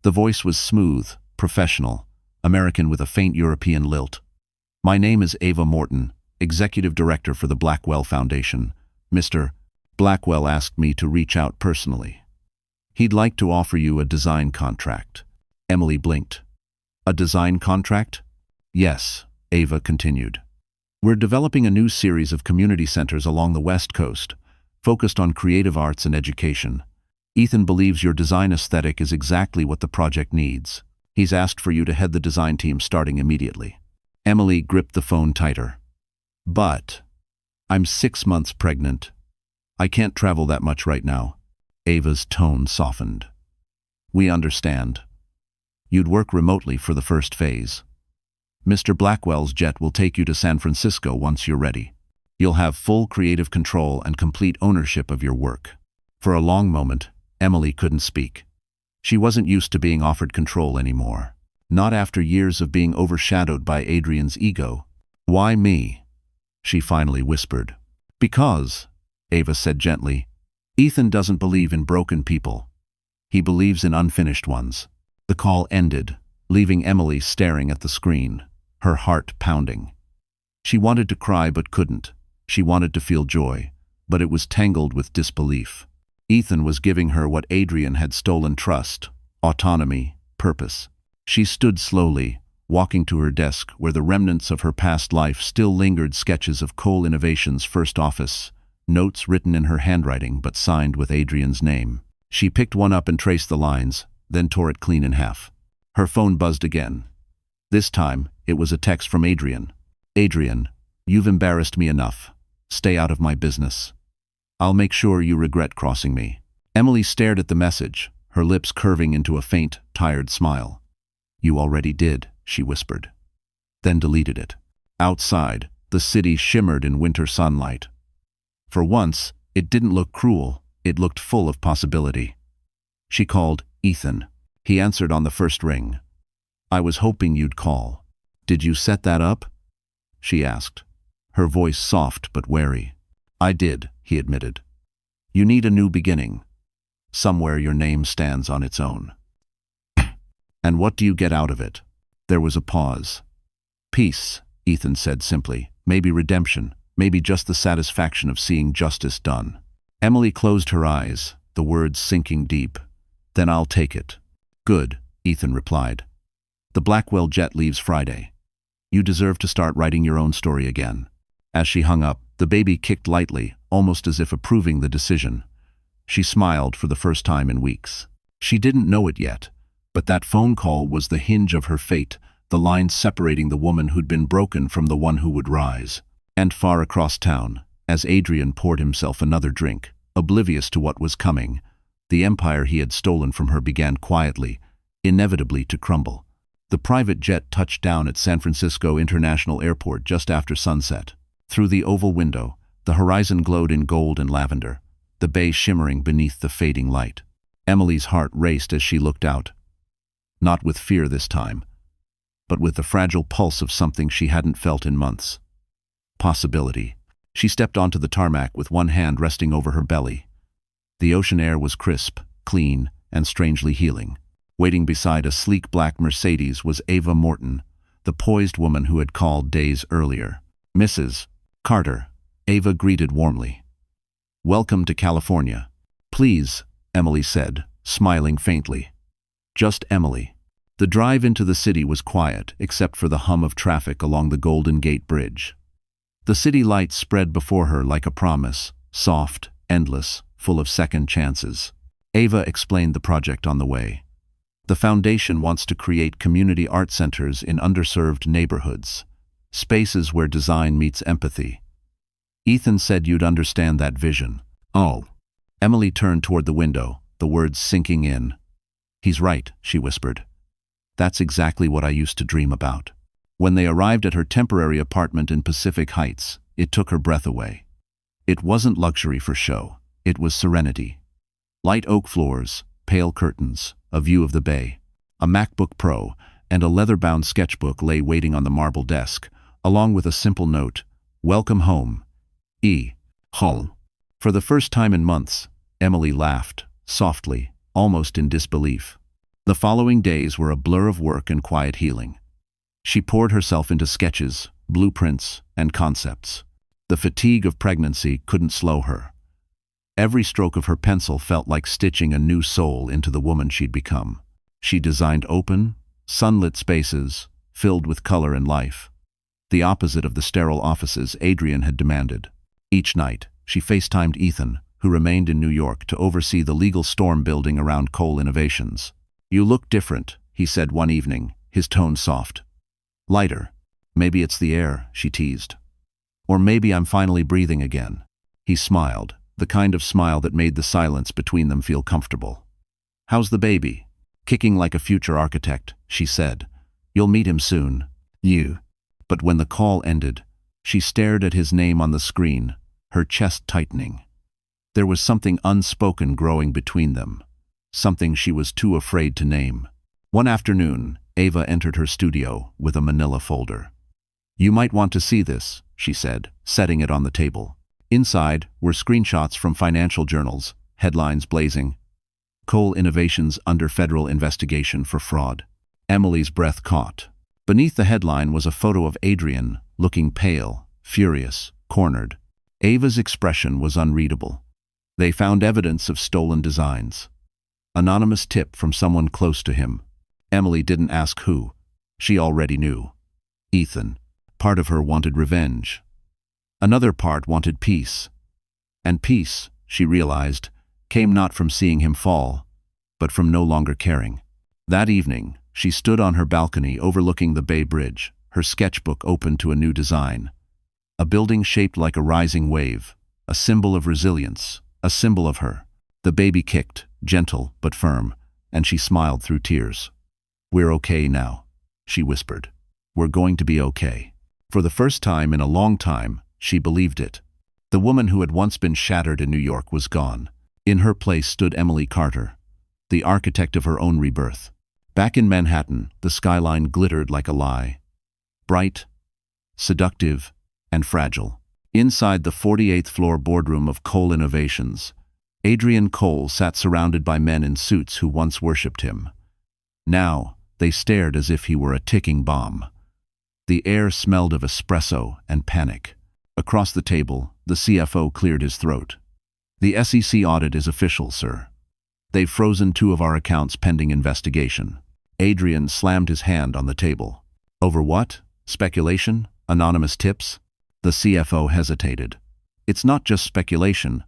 The voice was smooth, professional, American with a faint European lilt. My name is Ava Morton, Executive Director for the Blackwell Foundation. Mr. Blackwell asked me to reach out personally. He'd like to offer you a design contract. Emily blinked. A design contract? Yes, Ava continued. We're developing a new series of community centers along the West Coast, focused on creative arts and education. Ethan believes your design aesthetic is exactly what the project needs. He's asked for you to head the design team starting immediately. Emily gripped the phone tighter. But I'm 6 months pregnant. I can't travel that much right now. Ava's tone softened. We understand. You'd work remotely for the first phase. Mr. Blackwell's jet will take you to San Francisco once you're ready. You'll have full creative control and complete ownership of your work. For a long moment, Emily couldn't speak. She wasn't used to being offered control anymore. Not after years of being overshadowed by Adrian's ego. Why me? She finally whispered. Because, Ava said gently, Ethan doesn't believe in broken people. He believes in unfinished ones. The call ended, leaving Emily staring at the screen, her heart pounding. She wanted to cry but couldn't. She wanted to feel joy, but it was tangled with disbelief. Ethan was giving her what Adrian had stolen: trust, autonomy, purpose. She stood slowly, walking to her desk where the remnants of her past life still lingered: sketches of Cole Innovations' first office, notes written in her handwriting but signed with Adrian's name. She picked one up and traced the lines, then tore it clean in half. Her phone buzzed again. This time, it was a text from Adrian. Adrian, you've embarrassed me enough. Stay out of my business. I'll make sure you regret crossing me. Emily stared at the message, her lips curving into a faint, tired smile. You already did, she whispered. Then deleted it. Outside, the city shimmered in winter sunlight. For once, it didn't look cruel, it looked full of possibility. She called Ethan. He answered on the first ring. I was hoping you'd call. Did you set that up? She asked, her voice soft but wary. I did, he admitted. You need a new beginning. Somewhere your name stands on its own. And what do you get out of it? There was a pause. Peace, Ethan said simply. Maybe redemption, maybe just the satisfaction of seeing justice done. Emily closed her eyes, the words sinking deep. Then I'll take it. Good, Ethan replied. The Blackwell jet leaves Friday. You deserve to start writing your own story again. As she hung up, the baby kicked lightly, almost as if approving the decision. She smiled for the first time in weeks. She didn't know it yet, but that phone call was the hinge of her fate, the line separating the woman who'd been broken from the one who would rise. And far across town, as Adrian poured himself another drink, oblivious to what was coming, the empire he had stolen from her began quietly, inevitably to crumble. The private jet touched down at San Francisco International Airport just after sunset. Through the oval window, the horizon glowed in gold and lavender, the bay shimmering beneath the fading light. Emily's heart raced as she looked out. Not with fear this time, but with the fragile pulse of something she hadn't felt in months. Possibility. She stepped onto the tarmac with one hand resting over her belly. The ocean air was crisp, clean, and strangely healing. Waiting beside a sleek black Mercedes was Ava Morton, the poised woman who had called days earlier. Mrs. Carter, Ava greeted warmly. Welcome to California. Please, Emily said, smiling faintly. Just Emily. The drive into the city was quiet, except for the hum of traffic along the Golden Gate Bridge. The city lights spread before her like a promise, soft, endless, full of second chances. Ava explained the project on the way. The foundation wants to create community art centers in underserved neighborhoods. Spaces where design meets empathy. Ethan said you'd understand that vision. Oh. Emily turned toward the window, the words sinking in. He's right, she whispered. That's exactly what I used to dream about. When they arrived at her temporary apartment in Pacific Heights, it took her breath away. It wasn't luxury for show. It was serenity. Light oak floors, pale curtains, a view of the bay. A MacBook Pro and a leather-bound sketchbook lay waiting on the marble desk, along with a simple note, "Welcome home. E. Home." For the first time in months, Emily laughed, softly, almost in disbelief. The following days were a blur of work and quiet healing. She poured herself into sketches, blueprints, and concepts. The fatigue of pregnancy couldn't slow her. Every stroke of her pencil felt like stitching a new soul into the woman she'd become. She designed open, sunlit spaces, filled with color and life. The opposite of the sterile offices Adrian had demanded. Each night, she FaceTimed Ethan, who remained in New York to oversee the legal storm building around Cole Innovations. "You look different," he said one evening, his tone soft. "Lighter. Maybe it's the air," she teased. "Or maybe I'm finally breathing again." He smiled, the kind of smile that made the silence between them feel comfortable. "How's the baby?" "Kicking like a future architect," she said. "You'll meet him soon." "You." But when the call ended, she stared at his name on the screen, her chest tightening. There was something unspoken growing between them, something she was too afraid to name. One afternoon, Ava entered her studio with a manila folder. "You might want to see this," she said, setting it on the table. Inside were screenshots from financial journals, headlines blazing. Cole Innovations under federal investigation for fraud. Emily's breath caught. Beneath the headline was a photo of Adrian, looking pale, furious, cornered. Ava's expression was unreadable. They found evidence of stolen designs. Anonymous tip from someone close to him. Emily didn't ask who. She already knew. Ethan. Part of her wanted revenge. Another part wanted peace. And peace, she realized, came not from seeing him fall, but from no longer caring. That evening, she stood on her balcony overlooking the Bay Bridge, her sketchbook open to a new design. A building shaped like a rising wave, a symbol of resilience, a symbol of her. The baby kicked, gentle but firm, and she smiled through tears. "We're okay now," she whispered. "We're going to be okay." For the first time in a long time, she believed it. The woman who had once been shattered in New York was gone. In her place stood Emily Carter, the architect of her own rebirth. Back in Manhattan, the skyline glittered like a lie. Bright, seductive, and fragile. Inside the 48th floor boardroom of Cole Innovations, Adrian Cole sat surrounded by men in suits who once worshipped him. Now, they stared as if he were a ticking bomb. The air smelled of espresso and panic. Across the table, the CFO cleared his throat. "The SEC audit is official, sir. They've frozen 2 of our accounts pending investigation." Adrian slammed his hand on the table. "Over what? Speculation? Anonymous tips?" The CFO hesitated. "It's not just speculation.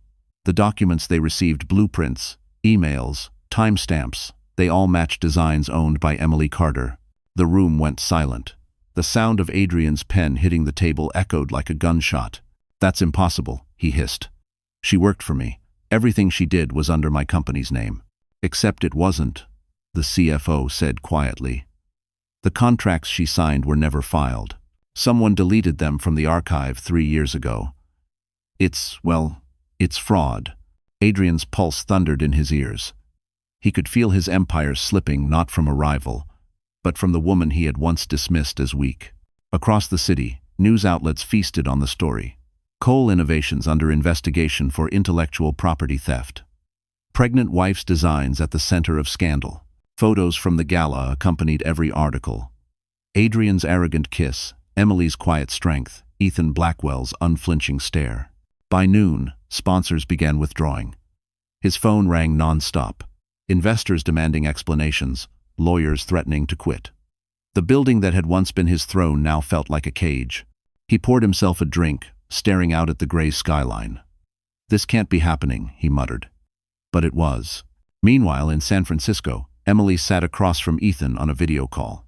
The documents they received, blueprints, emails, timestamps, they all match designs owned by Emily Carter." The room went silent. The sound of Adrian's pen hitting the table echoed like a gunshot. "That's impossible," he hissed. "She worked for me. Everything she did was under my company's name." "Except it wasn't," the CFO said quietly. "The contracts she signed were never filed. Someone deleted them from the archive 3 years ago. It's fraud." Adrian's pulse thundered in his ears. He could feel his empire slipping not from a rival, but from the woman he had once dismissed as weak. Across the city, news outlets feasted on the story. Cole Innovations under investigation for intellectual property theft. Pregnant wife's designs at the center of scandal. Photos from the Gala accompanied every article. Adrian's arrogant kiss, Emily's quiet strength, Ethan Blackwell's unflinching stare. By noon, sponsors began withdrawing. His phone rang non-stop. Investors demanding explanations, lawyers threatening to quit. The building that had once been his throne now felt like a cage. He poured himself a drink, staring out at the gray skyline. "This can't be happening," he muttered. But it was. Meanwhile, in San Francisco, Emily sat across from Ethan on a video call.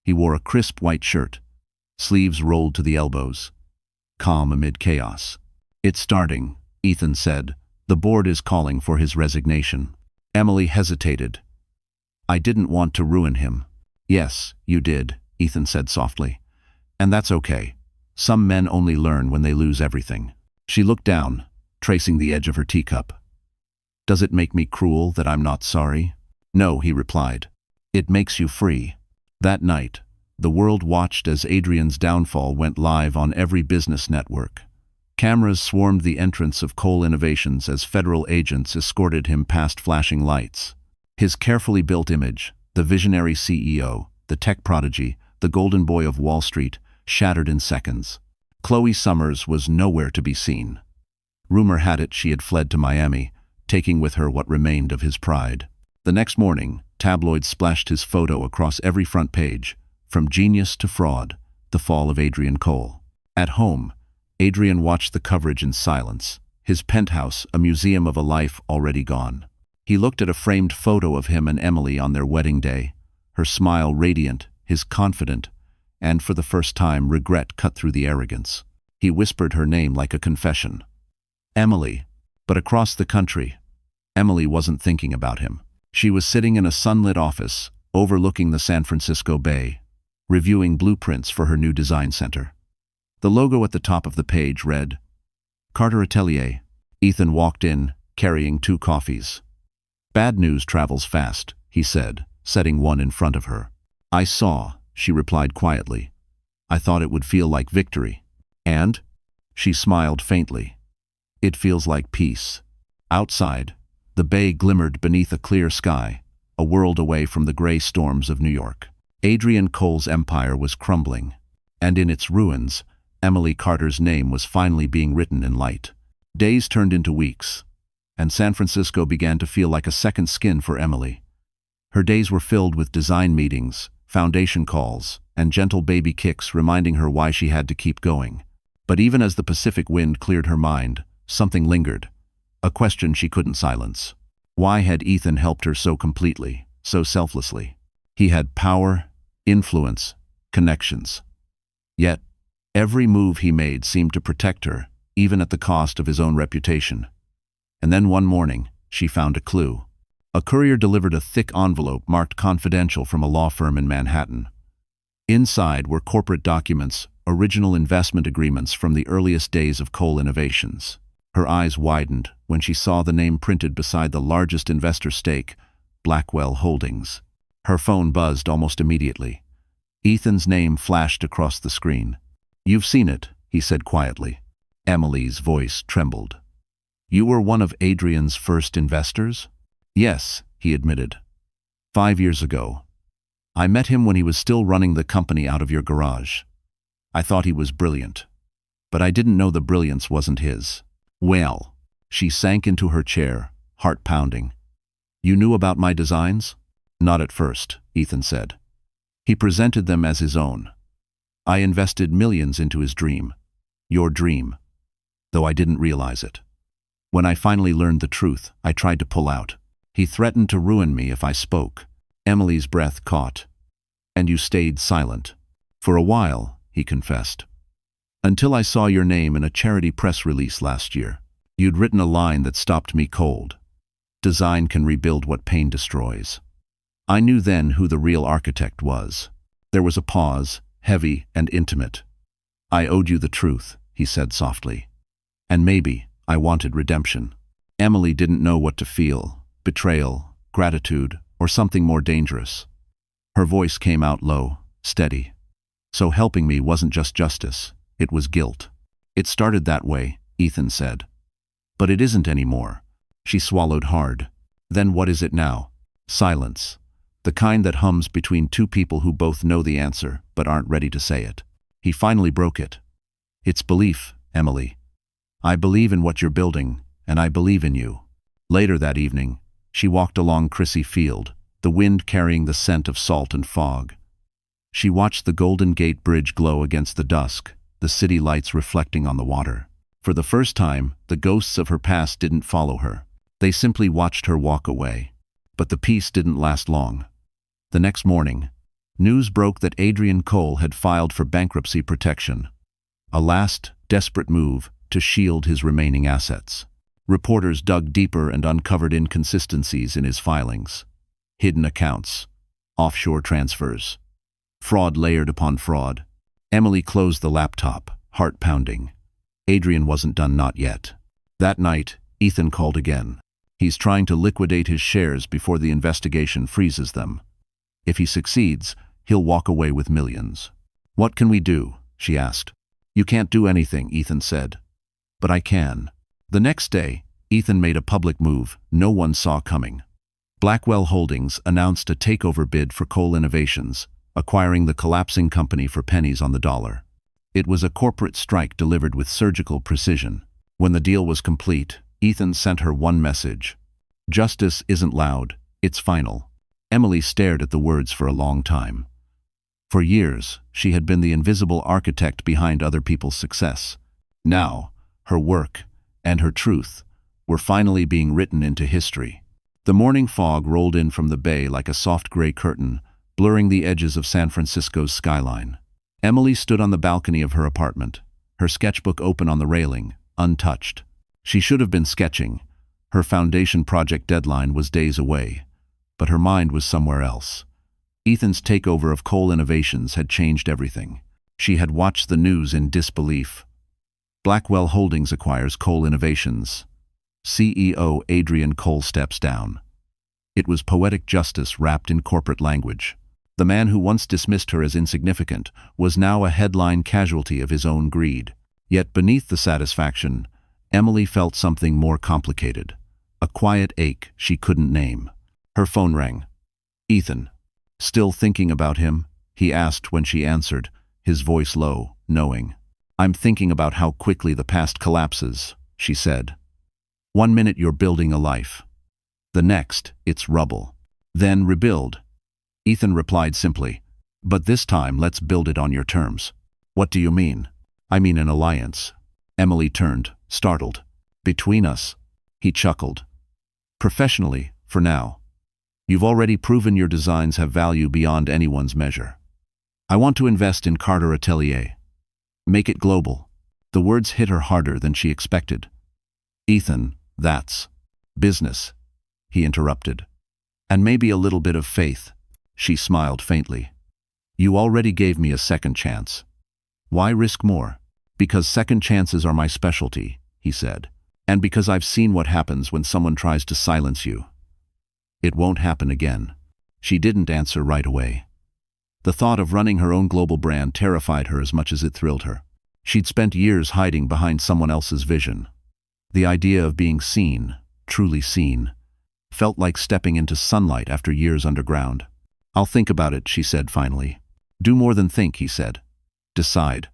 He wore a crisp white shirt. sleeves rolled to the elbows, calm amid chaos. "It's starting," Ethan said. "The board is calling for his resignation." Emily hesitated. "I didn't want to ruin him." "Yes, you did," Ethan said softly. "And that's okay. Some men only learn when they lose everything." She looked down, tracing the edge of her teacup. "Does it make me cruel that I'm not sorry?" "No," he replied. "It makes you free." That night, the world watched as Adrian's downfall went live on every business network. Cameras swarmed the entrance of Coal Innovations as federal agents escorted him past flashing lights. His carefully built image, the visionary CEO, the tech prodigy, the golden boy of Wall Street, shattered in seconds. Chloe Summers was nowhere to be seen. Rumor had it she had fled to Miami, taking with her what remained of his pride. The next morning, tabloids splashed his photo across every front page, from genius to fraud, the fall of Adrian Cole. At home, Adrian watched the coverage in silence, his penthouse a museum of a life already gone. He looked at a framed photo of him and Emily on their wedding day, her smile radiant, his confident, and for the first time regret cut through the arrogance. He whispered her name like a confession. Emily. But across the country, Emily wasn't thinking about him. She was sitting in a sunlit office, overlooking the San Francisco Bay, reviewing blueprints for her new design center. The logo at the top of the page read, "Carter Atelier." Ethan walked in, carrying 2 coffees. "Bad news travels fast," he said, setting one in front of her. "I saw," she replied quietly. "I thought it would feel like victory." "And?" She smiled faintly. "It feels like peace." Outside, the bay glimmered beneath a clear sky, a world away from the gray storms of New York. Adrian Cole's empire was crumbling, and in its ruins, Emily Carter's name was finally being written in light. Days turned into weeks, and San Francisco began to feel like a second skin for Emily. Her days were filled with design meetings, foundation calls, and gentle baby kicks reminding her why she had to keep going. But even as the Pacific wind cleared her mind, something lingered, a question she couldn't silence. Why had Ethan helped her so completely, so selflessly? He had power, influence, connections. Yet, every move he made seemed to protect her, even at the cost of his own reputation. And then one morning, she found a clue. A courier delivered a thick envelope marked confidential from a law firm in Manhattan. Inside were corporate documents, original investment agreements from the earliest days of Coal Innovations. Her eyes widened when she saw the name printed beside the largest investor stake, Blackwell Holdings. Her phone buzzed almost immediately. Ethan's name flashed across the screen. "You've seen it," he said quietly. Emily's voice trembled. "You were one of Adrian's first investors?" "Yes," he admitted. 5 years ago. I met him when he was still running the company out of your garage. I thought he was brilliant. But I didn't know the brilliance wasn't his." "Well," she sank into her chair, heart pounding. "You knew about my designs?" "Not at first," Ethan said. "He presented them as his own. I invested millions into his dream. Your dream. Though I didn't realize it. When I finally learned the truth, I tried to pull out. He threatened to ruin me if I spoke." Emily's breath caught. "And you stayed silent." "For a while," he confessed. "Until I saw your name in a charity press release last year. You'd written a line that stopped me cold. Design can rebuild what pain destroys." I knew then who the real architect was. There was a pause, heavy and intimate. "I owed you the truth," he said softly. "And maybe I wanted redemption." Emily didn't know what to feel, betrayal, gratitude, or something more dangerous. Her voice came out low, steady. "So helping me wasn't just justice, it was guilt." "It started that way," Ethan said. "But it isn't anymore." She swallowed hard. "Then what is it now?" "Silence. The kind that hums between 2 people who both know the answer, but aren't ready to say it." He finally broke it. "It's belief, Emily. I believe in what you're building, and I believe in you." Later that evening, she walked along Crissy Field, the wind carrying the scent of salt and fog. She watched the Golden Gate Bridge glow against the dusk, the city lights reflecting on the water. For the first time, the ghosts of her past didn't follow her. They simply watched her walk away. But the peace didn't last long. The next morning, News broke that Adrian Cole had filed for bankruptcy protection, a last, desperate move to shield his remaining assets. Reporters dug deeper and uncovered inconsistencies in his filings. Hidden accounts, offshore transfers, fraud layered upon fraud. Emily closed the laptop, heart pounding. Adrian wasn't done, not yet. That night, Ethan called again. He's trying to liquidate his shares before the investigation freezes them. If he succeeds, he'll walk away with millions. What can we do? She asked. You can't do anything, Ethan said. But I can. The next day, Ethan made a public move no one saw coming. Blackwell Holdings announced a takeover bid for Cole Innovations, acquiring the collapsing company for pennies on the dollar. It was a corporate strike delivered with surgical precision. When the deal was complete, Ethan sent her one message. Justice isn't loud, it's final. Emily stared at the words for a long time. For years, she had been the invisible architect behind other people's success. Now, her work and her truth were finally being written into history. The morning fog rolled in from the bay like a soft gray curtain, blurring the edges of San Francisco's skyline. Emily stood on the balcony of her apartment, her sketchbook open on the railing, untouched. She should have been sketching. Her foundation project deadline was days away, but her mind was somewhere else. Ethan's takeover of Cole Innovations had changed everything. She had watched the news in disbelief. Blackwell Holdings acquires Cole Innovations. CEO Adrian Cole steps down. It was poetic justice wrapped in corporate language. The man who once dismissed her as insignificant was now a headline casualty of his own greed. Yet beneath the satisfaction, Emily felt something more complicated. A quiet ache she couldn't name. Her phone rang. Ethan. Still thinking about him? He asked when she answered, his voice low, knowing. I'm thinking about how quickly the past collapses, she said. 1 minute you're building a life. The next, it's rubble. Then rebuild. Ethan replied simply, but this time let's build it on your terms. What do you mean? I mean an alliance. Emily turned, startled. Between us? He chuckled. Professionally, for now. You've already proven your designs have value beyond anyone's measure. I want to invest in Carter Atelier. Make it global. The words hit her harder than she expected. Ethan, that's business, he interrupted. And maybe a little bit of faith. She smiled faintly. You already gave me a second chance. Why risk more? Because second chances are my specialty, he said. And because I've seen what happens when someone tries to silence you. It won't happen again. She didn't answer right away. The thought of running her own global brand terrified her as much as it thrilled her. She'd spent years hiding behind someone else's vision. The idea of being seen, truly seen, felt like stepping into sunlight after years underground. I'll think about it, she said finally. Do more than think, he said. Decide.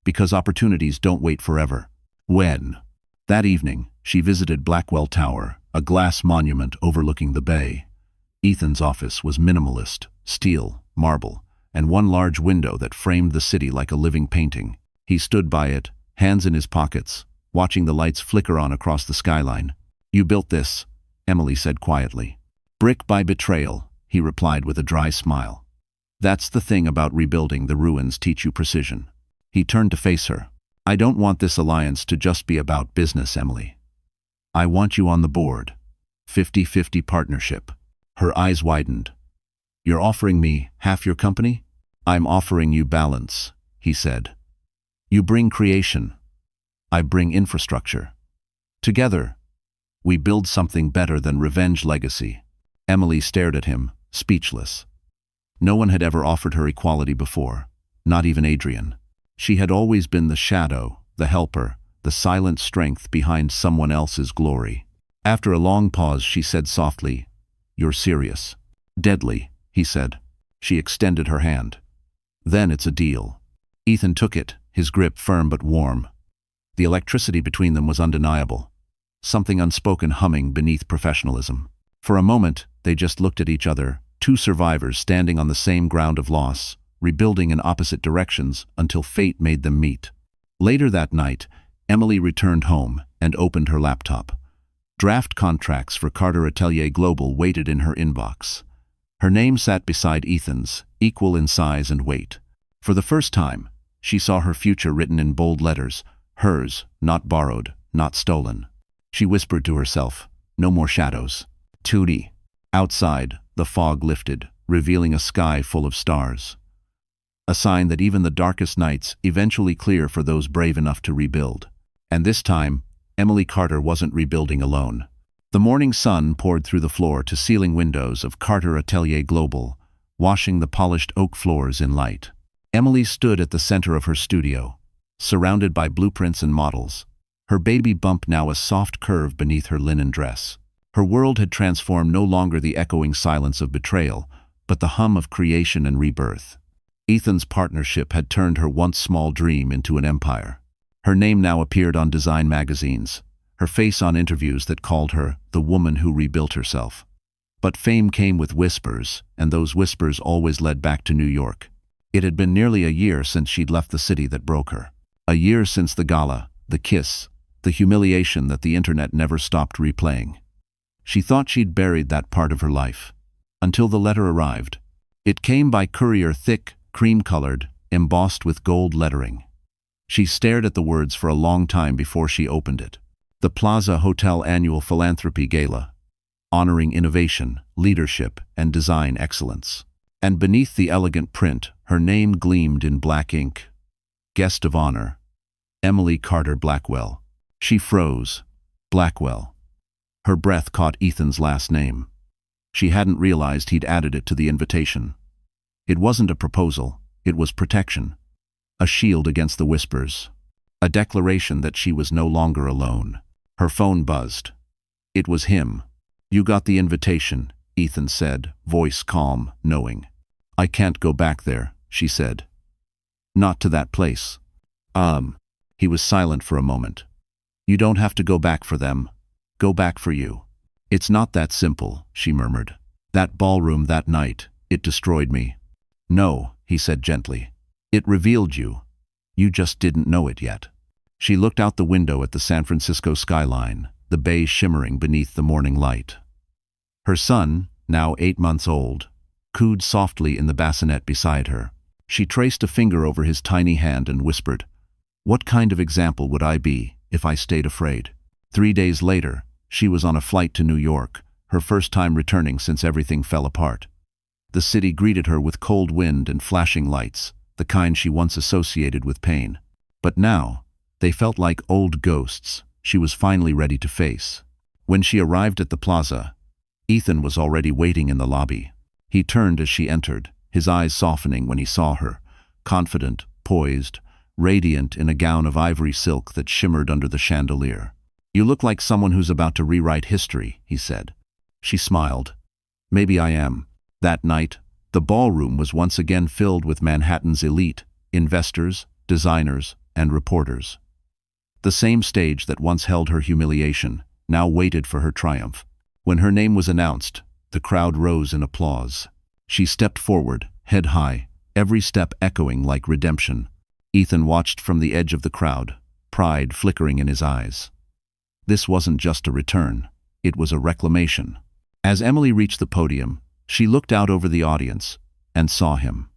Because opportunities don't wait forever. When? That evening, she visited Blackwell Tower, a glass monument overlooking the bay. Ethan's office was minimalist, steel, marble, and one large window that framed the city like a living painting. He stood by it, hands in his pockets, watching the lights flicker on across the skyline. You built this, Emily said quietly. Brick by betrayal, he replied with a dry smile. That's the thing about rebuilding, the ruins teach you precision. He turned to face her. I don't want this alliance to just be about business, Emily. I want you on the board. 50-50 partnership. Her eyes widened. You're offering me half your company? I'm offering you balance, he said. You bring creation. I bring infrastructure. Together, we build something better than revenge legacy. Emily stared at him, speechless. No one had ever offered her equality before, not even Adrian. She had always been the shadow, the helper, the silent strength behind someone else's glory. After a long pause, she said softly, You're serious. Deadly, he said. She extended her hand. Then it's a deal. Ethan took it, his grip firm but warm. The electricity between them was undeniable. Something unspoken humming beneath professionalism. For a moment, they just looked at each other, two survivors standing on the same ground of loss, rebuilding in opposite directions until fate made them meet. Later that night, Emily returned home and opened her laptop. Draft contracts for Carter Atelier Global waited in her inbox. Her name sat beside Ethan's, equal in size and weight. For the first time, she saw her future written in bold letters, hers, not borrowed, not stolen. She whispered to herself, no more shadows. Tootie. Outside, the fog lifted, revealing a sky full of stars. A sign that even the darkest nights eventually clear for those brave enough to rebuild. And this time, Emily Carter wasn't rebuilding alone. The morning sun poured through the floor-to-ceiling windows of Carter Atelier Global, washing the polished oak floors in light. Emily stood at the center of her studio, surrounded by blueprints and models, her baby bump now a soft curve beneath her linen dress. Her world had transformed, no longer the echoing silence of betrayal, but the hum of creation and rebirth. Ethan's partnership had turned her once small dream into an empire. Her name now appeared on design magazines, her face on interviews that called her the woman who rebuilt herself. But fame came with whispers, and those whispers always led back to New York. It had been nearly a year since she'd left the city that broke her. A year since the gala, the kiss, the humiliation that the internet never stopped replaying. She thought she'd buried that part of her life. Until the letter arrived. It came by courier, thick, cream-colored, embossed with gold lettering. She stared at the words for a long time before she opened it. The Plaza Hotel Annual Philanthropy Gala, honoring innovation, leadership, and design excellence. And beneath the elegant print, her name gleamed in black ink. Guest of honor, Emily Carter Blackwell. She froze. Blackwell. Her breath caught Ethan's last name. She hadn't realized he'd added it to the invitation. It wasn't a proposal, it was protection. A shield against the whispers. A declaration that she was no longer alone. Her phone buzzed. It was him. "You got the invitation," Ethan said, voice calm, knowing. "I can't go back there," she said. "Not to that place." He was silent for a moment. "You don't have to go back for them. Go back for you." "It's not that simple," she murmured. "That ballroom that night, it destroyed me." "No," he said gently. "It revealed you. You just didn't know it yet." She looked out the window at the San Francisco skyline, the bay shimmering beneath the morning light. Her son, now 8 months old, cooed softly in the bassinet beside her. She traced a finger over his tiny hand and whispered, "What kind of example would I be if I stayed afraid?" 3 days later, she was on a flight to New York, her first time returning since everything fell apart. The city greeted her with cold wind and flashing lights, the kind she once associated with pain. But now, they felt like old ghosts she was finally ready to face. When she arrived at the plaza, Ethan was already waiting in the lobby. He turned as she entered, his eyes softening when he saw her, confident, poised, radiant in a gown of ivory silk that shimmered under the chandelier. "You look like someone who's about to rewrite history," he said. She smiled. "Maybe I am." That night, the ballroom was once again filled with Manhattan's elite, investors, designers, and reporters. The same stage that once held her humiliation now waited for her triumph. When her name was announced, the crowd rose in applause. She stepped forward, head high, every step echoing like redemption. Ethan watched from the edge of the crowd, pride flickering in his eyes. This wasn't just a return, it was a reclamation. As Emily reached the podium, she looked out over the audience and saw him.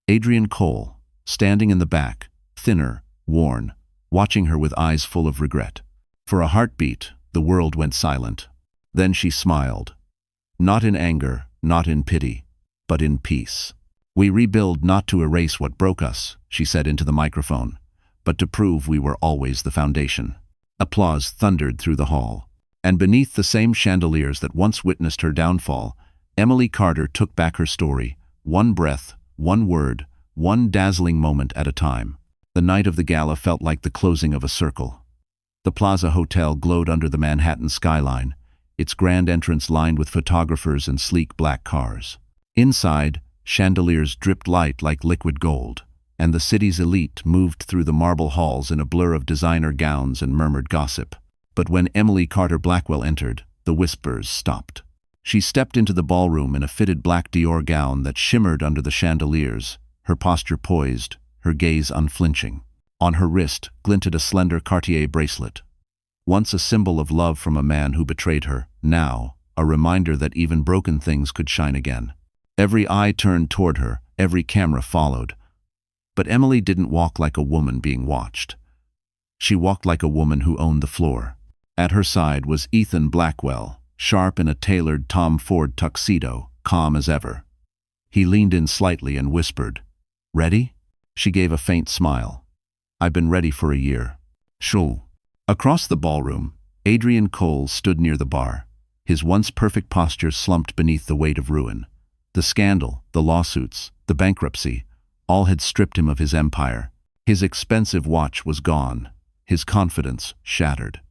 Adrian Cole, standing in the back, thinner, worn, watching her with eyes full of regret. For a heartbeat, the world went silent. Then she smiled. Not in anger, not in pity, but in peace. "We rebuild not to erase what broke us," she said into the microphone, "but to prove we were always the foundation." Applause thundered through the hall. And beneath the same chandeliers that once witnessed her downfall, Emily Carter took back her story, one breath, one word, one dazzling moment at a time. The night of the gala felt like the closing of a circle. The Plaza Hotel glowed under the Manhattan skyline, its grand entrance lined with photographers and sleek black cars. Inside, chandeliers dripped light like liquid gold, and the city's elite moved through the marble halls in a blur of designer gowns and murmured gossip. But when Emily Carter Blackwell entered, the whispers stopped. She stepped into the ballroom in a fitted black Dior gown that shimmered under the chandeliers, her posture poised, her gaze unflinching. On her wrist glinted a slender Cartier bracelet. Once a symbol of love from a man who betrayed her, now a reminder that even broken things could shine again. Every eye turned toward her, Every camera followed. But Emily didn't walk like a woman being watched. She walked like a woman who owned the floor. At her side was Ethan Blackwell, sharp in a tailored Tom Ford tuxedo, calm as ever. He leaned in slightly and whispered, "Ready?" She gave a faint smile. "I've been ready for a year." Shul. Across the ballroom, Adrian Cole stood near the bar. His once perfect posture slumped beneath the weight of ruin. The scandal, the lawsuits, the bankruptcy, all had stripped him of his empire. His expensive watch was gone, his confidence shattered.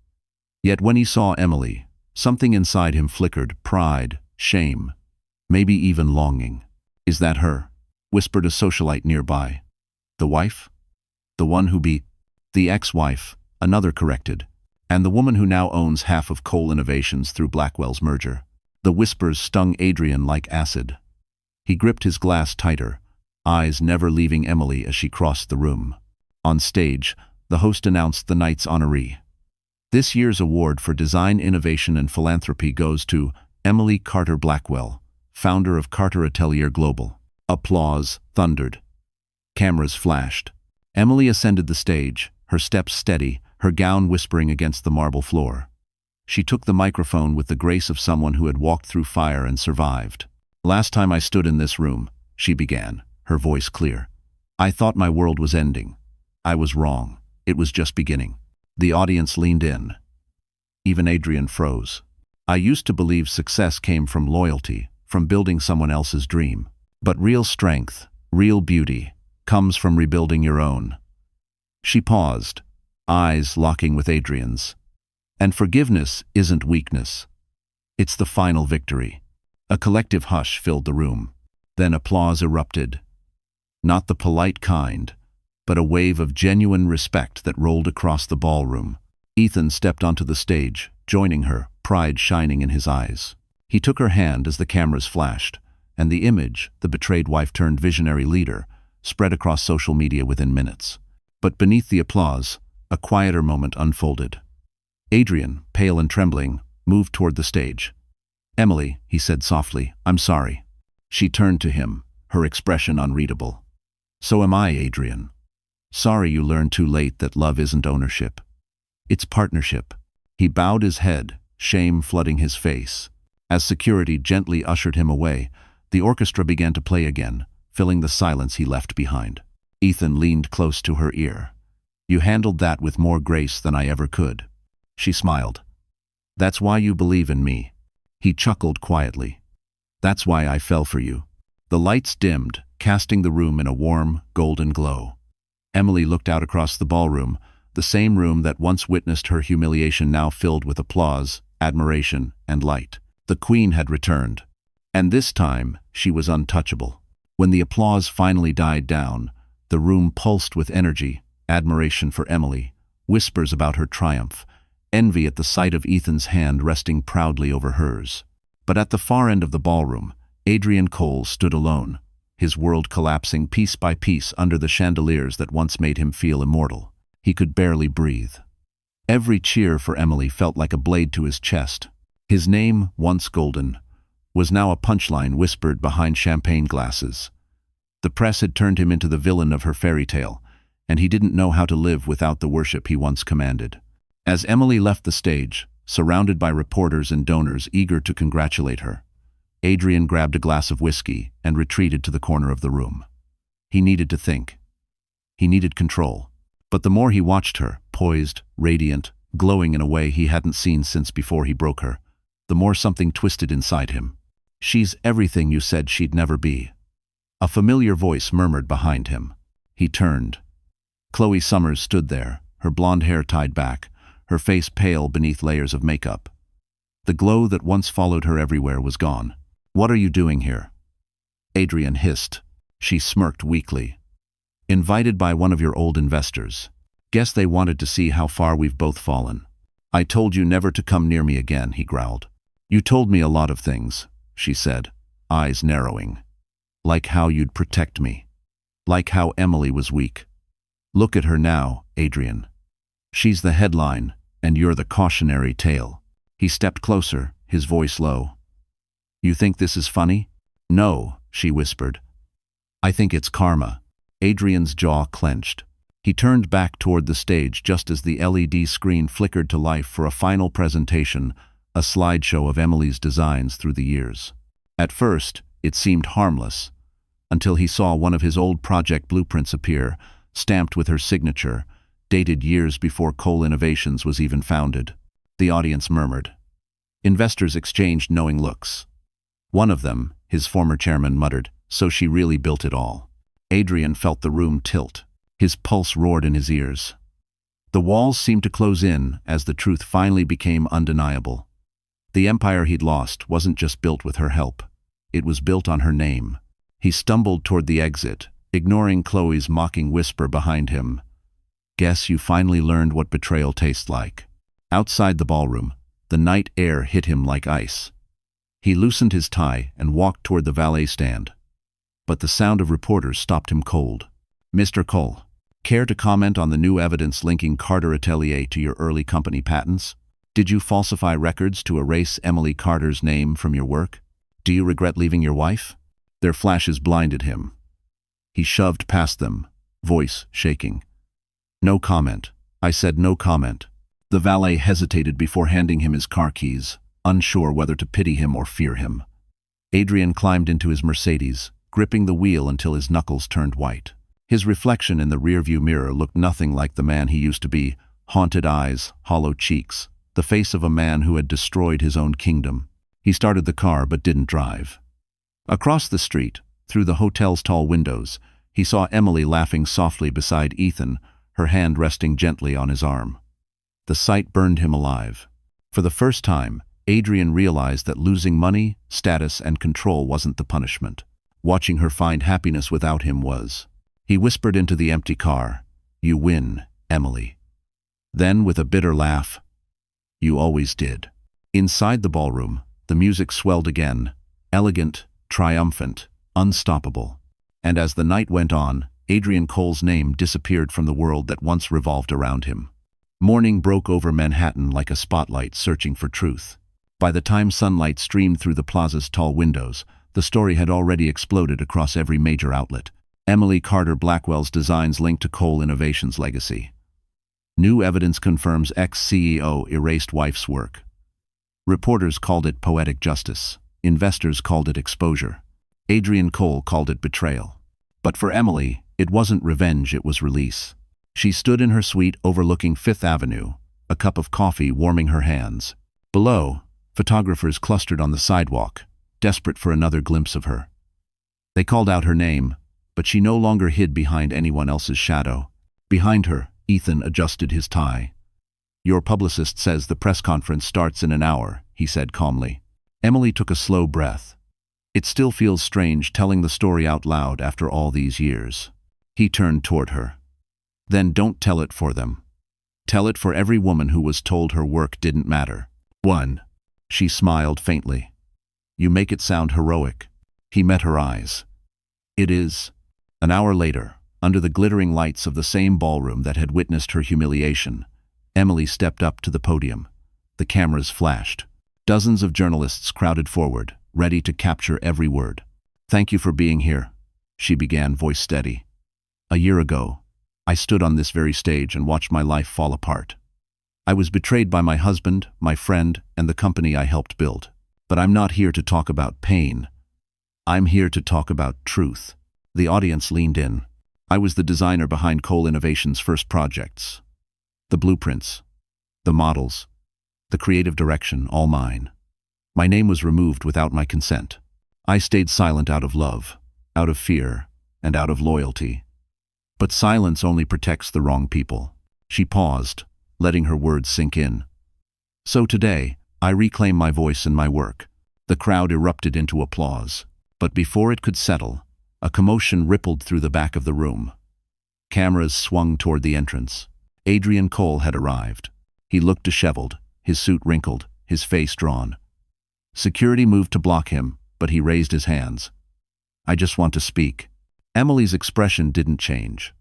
Yet when he saw Emily, something inside him flickered, pride, shame, maybe even longing. "Is that her?" whispered a socialite nearby. "The wife? The one who be—" "The ex-wife," another corrected, "and the woman who now owns half of Cole Innovations through Blackwell's merger." The whispers stung Adrian like acid. He gripped his glass tighter, eyes never leaving Emily as she crossed the room. On stage, the host announced the night's honoree. This year's award for design, innovation, and philanthropy goes to Emily Carter Blackwell, founder of Carter Atelier Global. Applause thundered. Cameras flashed. Emily ascended the stage, her steps steady, her gown whispering against the marble floor. She took the microphone with the grace of someone who had walked through fire and survived. "Last time I stood in this room," she began, her voice clear, "I thought my world was ending. I was wrong. It was just beginning." The audience leaned in. Even Adrian froze. "I used to believe success came from loyalty, from building someone else's dream. But real strength, real beauty, comes from rebuilding your own." She paused, eyes locking with Adrian's. "And forgiveness isn't weakness. It's the final victory." A collective hush filled the room. Then applause erupted. Not the polite kind, but a wave of genuine respect that rolled across the ballroom. Ethan stepped onto the stage, joining her, pride shining in his eyes. He took her hand as the cameras flashed, and the image, the betrayed wife turned visionary leader, spread across social media within minutes. But beneath the applause, a quieter moment unfolded. Adrian, pale and trembling, moved toward the stage. "Emily," he said softly, "I'm sorry." She turned to him, her expression unreadable. "So am I, Adrian. Sorry you learned too late that love isn't ownership. It's partnership." He bowed his head, shame flooding his face. As security gently ushered him away, the orchestra began to play again, filling the silence he left behind. Ethan leaned close to her ear. "You handled that with more grace than I ever could." She smiled. "That's why you believe in me." He chuckled quietly. "That's why I fell for you." The lights dimmed, casting the room in a warm, golden glow. Emily looked out across the ballroom, the same room that once witnessed her humiliation now filled with applause, admiration, and light. The Queen had returned. And this time, she was untouchable. When the applause finally died down, the room pulsed with energy, admiration for Emily, whispers about her triumph, envy at the sight of Ethan's hand resting proudly over hers. But at the far end of the ballroom, Adrian Cole stood alone, his world collapsing piece by piece under the chandeliers that once made him feel immortal. He could barely breathe. Every cheer for Emily felt like a blade to his chest. His name, once golden, was now a punchline whispered behind champagne glasses. The press had turned him into the villain of her fairy tale, and he didn't know how to live without the worship he once commanded. As Emily left the stage, surrounded by reporters and donors eager to congratulate her, Adrian grabbed a glass of whiskey and retreated to the corner of the room. He needed to think. He needed control. But the more he watched her, poised, radiant, glowing in a way he hadn't seen since before he broke her, the more something twisted inside him. "She's everything you said she'd never be." A familiar voice murmured behind him. He turned. Chloe Summers stood there, her blonde hair tied back, her face pale beneath layers of makeup. The glow that once followed her everywhere was gone. "What are you doing here?" Adrian hissed. She smirked weakly. "Invited by one of your old investors. Guess they wanted to see how far we've both fallen." "I told you never to come near me again," he growled. "You told me a lot of things," she said, eyes narrowing. "Like how you'd protect me. Like how Emily was weak. Look at her now, Adrian. She's the headline, and you're the cautionary tale." He stepped closer, his voice low. "You think this is funny?" "No," she whispered. I think it's karma. Adrian's jaw clenched. He turned back toward the stage just as the LED screen flickered to life for a final presentation, a slideshow of Emily's designs through the years. At first, it seemed harmless, until he saw one of his old project blueprints appear, stamped with her signature, dated years before Cole Innovations was even founded. The audience murmured. Investors exchanged knowing looks. One of them, his former chairman, muttered, "So she really built it all." Adrian felt the room tilt. His pulse roared in his ears. The walls seemed to close in as the truth finally became undeniable. The empire he'd lost wasn't just built with her help. It was built on her name. He stumbled toward the exit, ignoring Chloe's mocking whisper behind him. "Guess you finally learned what betrayal tastes like." Outside the ballroom, the night air hit him like ice. He loosened his tie and walked toward the valet stand. But the sound of reporters stopped him cold. "Mr. Cole, care to comment on the new evidence linking Carter Atelier to your early company patents? Did you falsify records to erase Emily Carter's name from your work? Do you regret leaving your wife?" Their flashes blinded him. He shoved past them, voice shaking. "No comment. I said no comment." The valet hesitated before handing him his car keys, unsure whether to pity him or fear him. Adrian climbed into his Mercedes, gripping the wheel until his knuckles turned white. His reflection in the rearview mirror looked nothing like the man he used to be, haunted eyes, hollow cheeks, the face of a man who had destroyed his own kingdom. He started the car but didn't drive. Across the street, through the hotel's tall windows, he saw Emily laughing softly beside Ethan, her hand resting gently on his arm. The sight burned him alive. For the first time, Adrian realized that losing money, status, and control wasn't the punishment. Watching her find happiness without him was. He whispered into the empty car, "You win, Emily." Then, with a bitter laugh, "You always did." Inside the ballroom, the music swelled again, elegant, triumphant, unstoppable. And as the night went on, Adrian Cole's name disappeared from the world that once revolved around him. Morning broke over Manhattan like a spotlight searching for truth. By the time sunlight streamed through the plaza's tall windows, the story had already exploded across every major outlet. Emily Carter Blackwell's designs linked to Cole Innovations' legacy. New evidence confirms ex-CEO erased wife's work. Reporters called it poetic justice. Investors called it exposure. Adrian Cole called it betrayal. But for Emily, it wasn't revenge, it was release. She stood in her suite overlooking Fifth Avenue, a cup of coffee warming her hands. Below, photographers clustered on the sidewalk, desperate for another glimpse of her. They called out her name, but she no longer hid behind anyone else's shadow. Behind her, Ethan adjusted his tie. "Your publicist says the press conference starts in an hour," he said calmly. Emily took a slow breath. "It still feels strange telling the story out loud after all these years." He turned toward her. "Then don't tell it for them. Tell it for every woman who was told her work didn't matter." "One." She smiled faintly. "You make it sound heroic." He met her eyes. "It is." An hour later, under the glittering lights of the same ballroom that had witnessed her humiliation, Emily stepped up to the podium. The cameras flashed. Dozens of journalists crowded forward, ready to capture every word. "Thank you for being here," she began, voice steady. "A year ago, I stood on this very stage and watched my life fall apart. I was betrayed by my husband, my friend, and the company I helped build. But I'm not here to talk about pain. I'm here to talk about truth." The audience leaned in. "I was the designer behind Cole Innovations' first projects. The blueprints, the models, the creative direction, all mine. My name was removed without my consent. I stayed silent out of love, out of fear, and out of loyalty. But silence only protects the wrong people." She paused, letting her words sink in. "So today, I reclaim my voice and my work." The crowd erupted into applause. But before it could settle, a commotion rippled through the back of the room. Cameras swung toward the entrance. Adrian Cole had arrived. He looked disheveled, his suit wrinkled, his face drawn. Security moved to block him, but he raised his hands. "I just want to speak." Emily's expression didn't change.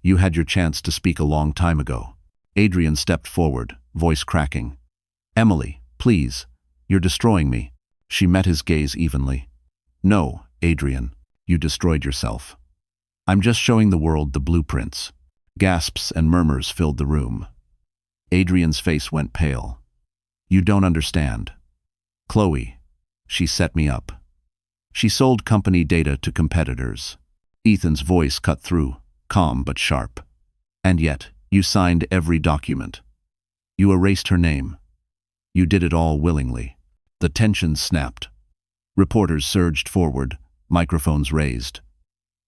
"You had your chance to speak a long time ago." Adrian stepped forward, voice cracking. "Emily, please, you're destroying me." She met his gaze evenly. "No, Adrian. You destroyed yourself. I'm just showing the world the blueprints. Gasps and murmurs filled the room. Adrian's face went pale. You don't understand. Chloe. She set me up. She sold company data to competitors. Ethan's voice cut through, calm but sharp. And yet, you signed every document. You erased her name. You did it all willingly. The tension snapped. Reporters surged forward, microphones raised.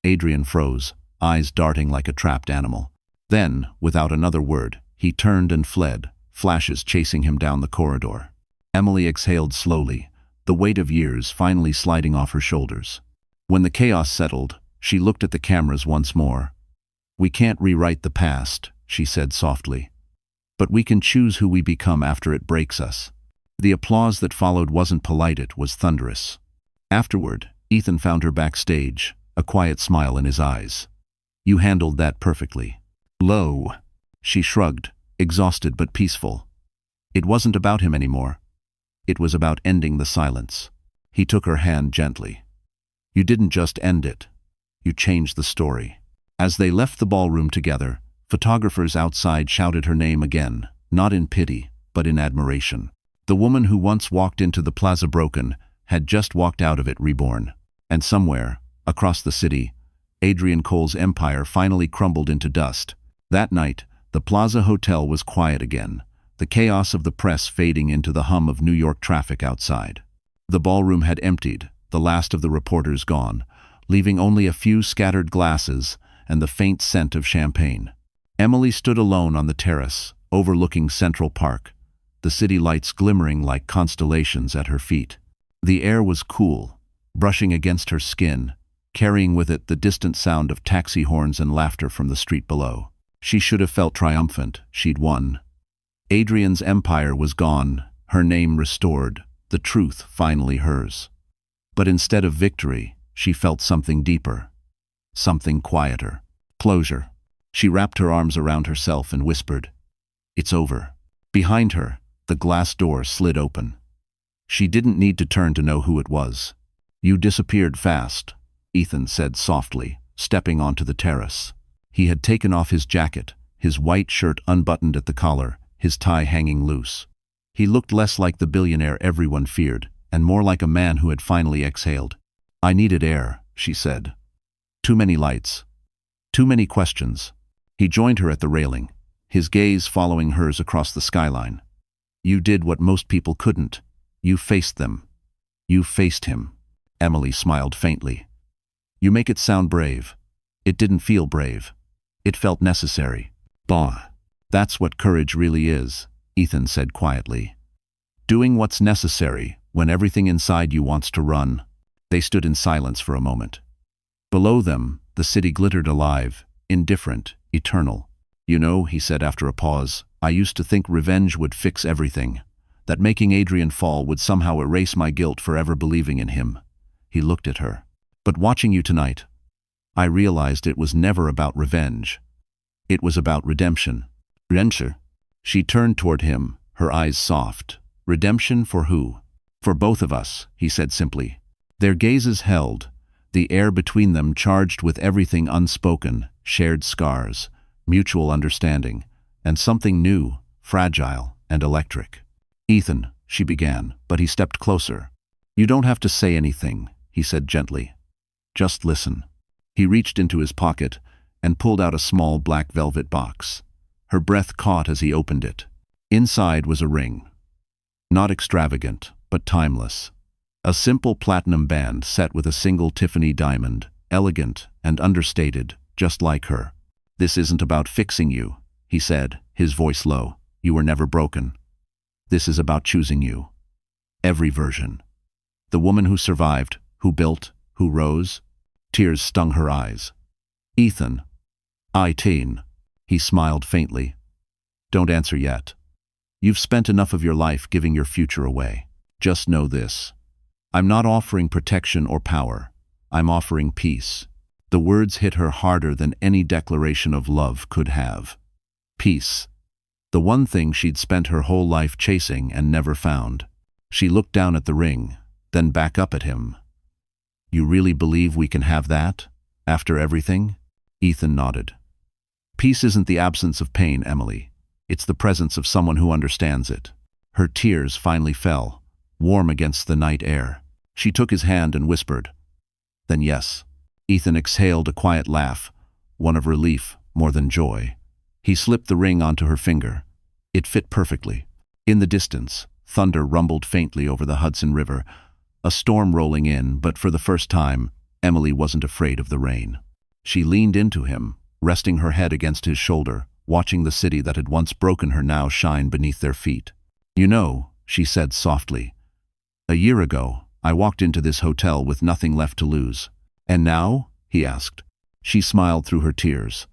Adrian froze, eyes darting like a trapped animal. Then, without another word, he turned and fled, flashes chasing him down the corridor. Emily exhaled slowly, the weight of years finally sliding off her shoulders. When the chaos settled, she looked at the cameras once more. We can't rewrite the past, she said softly. But we can choose who we become after it breaks us. The applause that followed wasn't polite, it was thunderous. Afterward, Ethan found her backstage, a quiet smile in his eyes. You handled that perfectly. Low. She shrugged, exhausted but peaceful. It wasn't about him anymore. It was about ending the silence. He took her hand gently. You didn't just end it. You changed the story. As they left the ballroom together, photographers outside shouted her name again, not in pity, but in admiration. The woman who once walked into the plaza broken had just walked out of it reborn. And somewhere, across the city, Adrian Cole's empire finally crumbled into dust. That night, the Plaza Hotel was quiet again, the chaos of the press fading into the hum of New York traffic outside. The ballroom had emptied, the last of the reporters gone, leaving only a few scattered glasses and the faint scent of champagne. Emily stood alone on the terrace, overlooking Central Park, the city lights glimmering like constellations at her feet. The air was cool, brushing against her skin, carrying with it the distant sound of taxi horns and laughter from the street below. She should have felt triumphant. She'd won. Adrian's empire was gone, her name restored, the truth finally hers. But instead of victory, she felt something deeper, something quieter. Closure. She wrapped her arms around herself and whispered, "It's over." Behind her, the glass door slid open. She didn't need to turn to know who it was. You disappeared fast, Ethan said softly, stepping onto the terrace. He had taken off his jacket, his white shirt unbuttoned at the collar, his tie hanging loose. He looked less like the billionaire everyone feared, and more like a man who had finally exhaled. I needed air, she said. Too many lights. Too many questions. He joined her at the railing, his gaze following hers across the skyline. You did what most people couldn't. You faced them. You faced him. Emily smiled faintly. You make it sound brave. It didn't feel brave. It felt necessary. Bah. That's what courage really is, Ethan said quietly. Doing what's necessary when everything inside you wants to run. They stood in silence for a moment. Below them, the city glittered alive, indifferent, eternal. You know, he said after a pause, I used to think revenge would fix everything, that making Adrian fall would somehow erase my guilt for ever believing in him. He looked at her. But watching you tonight, I realized it was never about revenge. It was about redemption. Redemption? She turned toward him, her eyes soft. Redemption for who? For both of us, he said simply. Their gazes held, the air between them charged with everything unspoken, shared scars, mutual understanding, and something new, fragile, and electric. Ethan, she began, but he stepped closer. You don't have to say anything, he said gently. Just listen. He reached into his pocket and pulled out a small black velvet box. Her breath caught as he opened it. Inside was a ring. Not extravagant, but timeless. A simple platinum band set with a single Tiffany diamond, elegant and understated, just like her. This isn't about fixing you, he said, his voice low. You were never broken. This is about choosing you. Every version. The woman who survived, who built, who rose. Tears stung her eyes. Ethan. He smiled faintly. Don't answer yet. You've spent enough of your life giving your future away. Just know this. I'm not offering protection or power. I'm offering peace. The words hit her harder than any declaration of love could have. Peace. The one thing she'd spent her whole life chasing and never found. She looked down at the ring, then back up at him. You really believe we can have that? After everything? Ethan nodded. Peace isn't the absence of pain, Emily. It's the presence of someone who understands it. Her tears finally fell, warm against the night air. She took his hand and whispered, "Then yes." Ethan exhaled a quiet laugh, one of relief more than joy. He slipped the ring onto her finger. It fit perfectly. In the distance, thunder rumbled faintly over the Hudson River, a storm rolling in, but for the first time, Emily wasn't afraid of the rain. She leaned into him, resting her head against his shoulder, watching the city that had once broken her now shine beneath their feet. "You know," she said softly, "a year ago, I walked into this hotel with nothing left to lose. And now?" he asked. She smiled through her tears.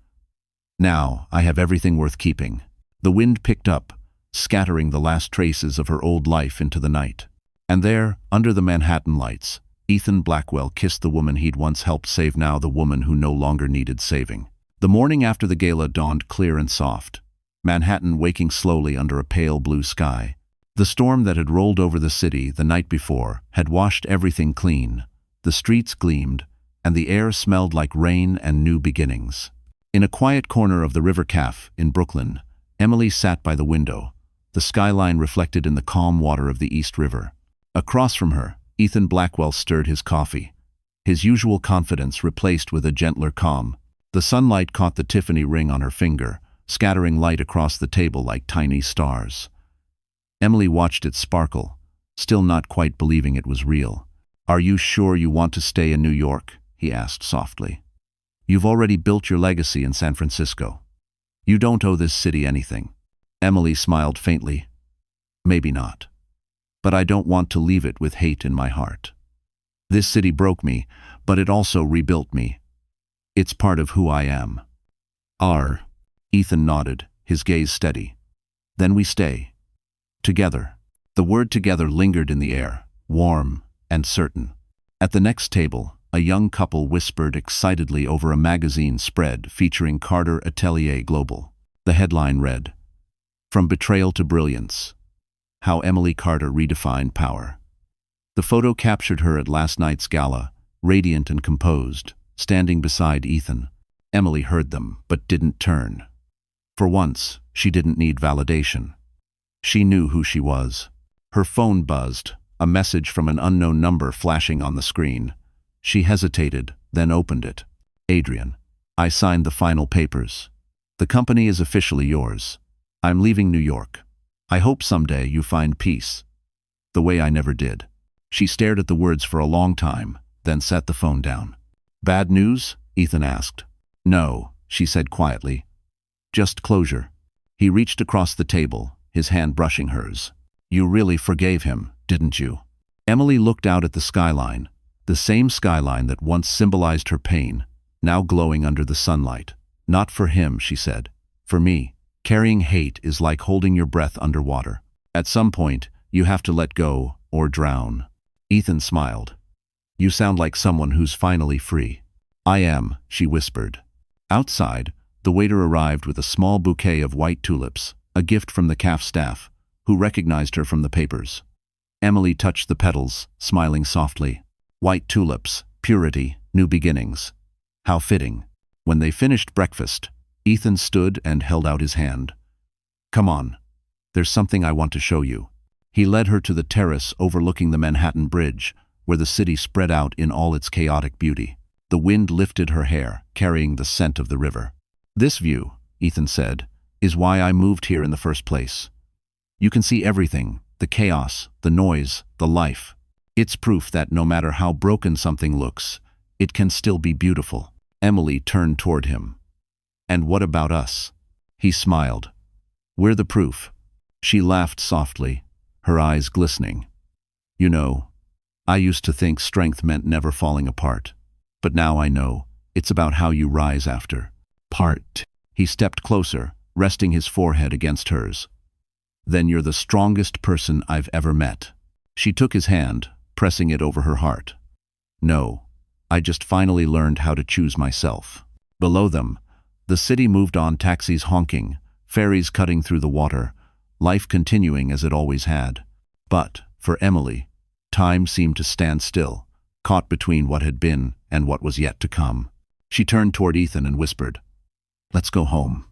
"Now, I have everything worth keeping." The wind picked up, scattering the last traces of her old life into the night. And there, under the Manhattan lights, Ethan Blackwell kissed the woman he'd once helped save, now the woman who no longer needed saving. The morning after the gala dawned clear and soft, Manhattan waking slowly under a pale blue sky. The storm that had rolled over the city the night before had washed everything clean. The streets gleamed, and the air smelled like rain and new beginnings. In a quiet corner of the River Café in Brooklyn, Emily sat by the window, the skyline reflected in the calm water of the East River. Across from her, Ethan Blackwell stirred his coffee, his usual confidence replaced with a gentler calm. The sunlight caught the Tiffany ring on her finger, scattering light across the table like tiny stars. Emily watched it sparkle, still not quite believing it was real. "Are you sure you want to stay in New York?" he asked softly. "You've already built your legacy in San Francisco. You don't owe this city anything." Emily smiled faintly. "Maybe not. But I don't want to leave it with hate in my heart. This city broke me, but it also rebuilt me. It's part of who I am." Ethan nodded, his gaze steady. "Then we stay. Together." The word together lingered in the air, warm and certain. At the next table, a young couple whispered excitedly over a magazine spread featuring Carter Atelier Global. The headline read, "From Betrayal to Brilliance: How Emily Carter Redefined Power." The photo captured her at last night's gala, radiant and composed, standing beside Ethan. Emily heard them, but didn't turn. For once, she didn't need validation. She knew who she was. Her phone buzzed, a message from an unknown number flashing on the screen. She hesitated, then opened it. "Adrian, I signed the final papers. The company is officially yours. I'm leaving New York. I hope someday you find peace. The way I never did." She stared at the words for a long time, then set the phone down. "Bad news?" Ethan asked. "No," she said quietly. "Just closure." He reached across the table, his hand brushing hers. "You really forgave him, didn't you?" Emily looked out at the skyline, the same skyline that once symbolized her pain, now glowing under the sunlight. "Not for him," she said. "For me. Carrying hate is like holding your breath underwater. At some point, you have to let go or drown." Ethan smiled. "You sound like someone who's finally free." "I am," she whispered. Outside, the waiter arrived with a small bouquet of white tulips, a gift from the CAF staff, who recognized her from the papers. Emily touched the petals, smiling softly. White tulips, purity, new beginnings. How fitting. When they finished breakfast, Ethan stood and held out his hand. "Come on. There's something I want to show you." He led her to the terrace overlooking the Manhattan Bridge, where the city spread out in all its chaotic beauty. The wind lifted her hair, carrying the scent of the river. "This view," Ethan said, "is why I moved here in the first place. You can see everything, the chaos, the noise, the life. It's proof that no matter how broken something looks, it can still be beautiful." Emily turned toward him. "And what about us?" He smiled. "We're the proof." She laughed softly, her eyes glistening. "You know, I used to think strength meant never falling apart. But now I know, it's about how you rise after." He stepped closer, resting his forehead against hers. "Then you're the strongest person I've ever met." She took his hand, pressing it over her heart. "No, I just finally learned how to choose myself." Below them, the city moved on, taxis honking, ferries cutting through the water, life continuing as it always had. But, for Emily, time seemed to stand still, caught between what had been and what was yet to come. She turned toward Ethan and whispered, "Let's go home."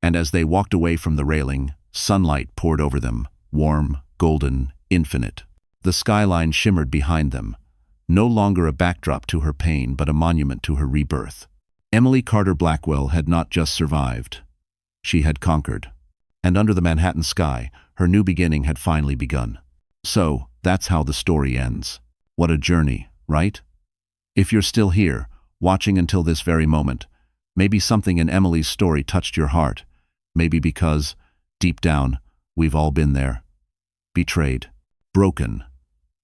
And as they walked away from the railing, sunlight poured over them, warm, golden, infinite. The skyline shimmered behind them, no longer a backdrop to her pain but a monument to her rebirth. Emily Carter Blackwell had not just survived. She had conquered. And under the Manhattan sky, her new beginning had finally begun. So, that's how the story ends. What a journey, right? If you're still here, watching until this very moment, maybe something in Emily's story touched your heart. Maybe because, deep down, we've all been there. Betrayed. Broken.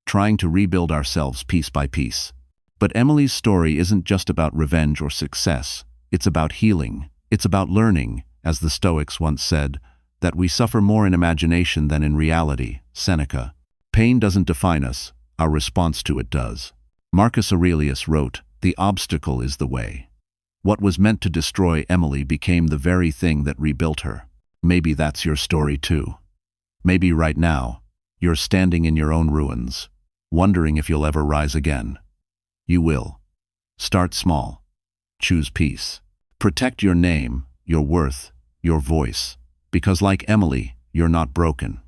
Trying to rebuild ourselves piece by piece. But Emily's story isn't just about revenge or success. It's about healing. It's about learning, as the Stoics once said, that we suffer more in imagination than in reality. Seneca. Pain doesn't define us, our response to it does. Marcus Aurelius wrote, "The obstacle is the way." What was meant to destroy Emily became the very thing that rebuilt her. Maybe that's your story too. Maybe right now, you're standing in your own ruins, wondering if you'll ever rise again. You will. Start small. Choose peace. Protect your name, your worth, your voice. Because like Emily, you're not broken.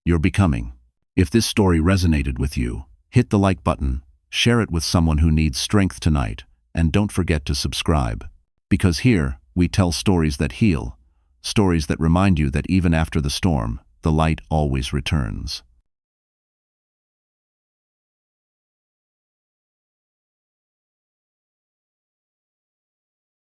You're becoming. If this story resonated with you, hit the like button, share it with someone who needs strength tonight, and don't forget to subscribe. Because here, we tell stories that heal, stories that remind you that even after the storm, the light always returns.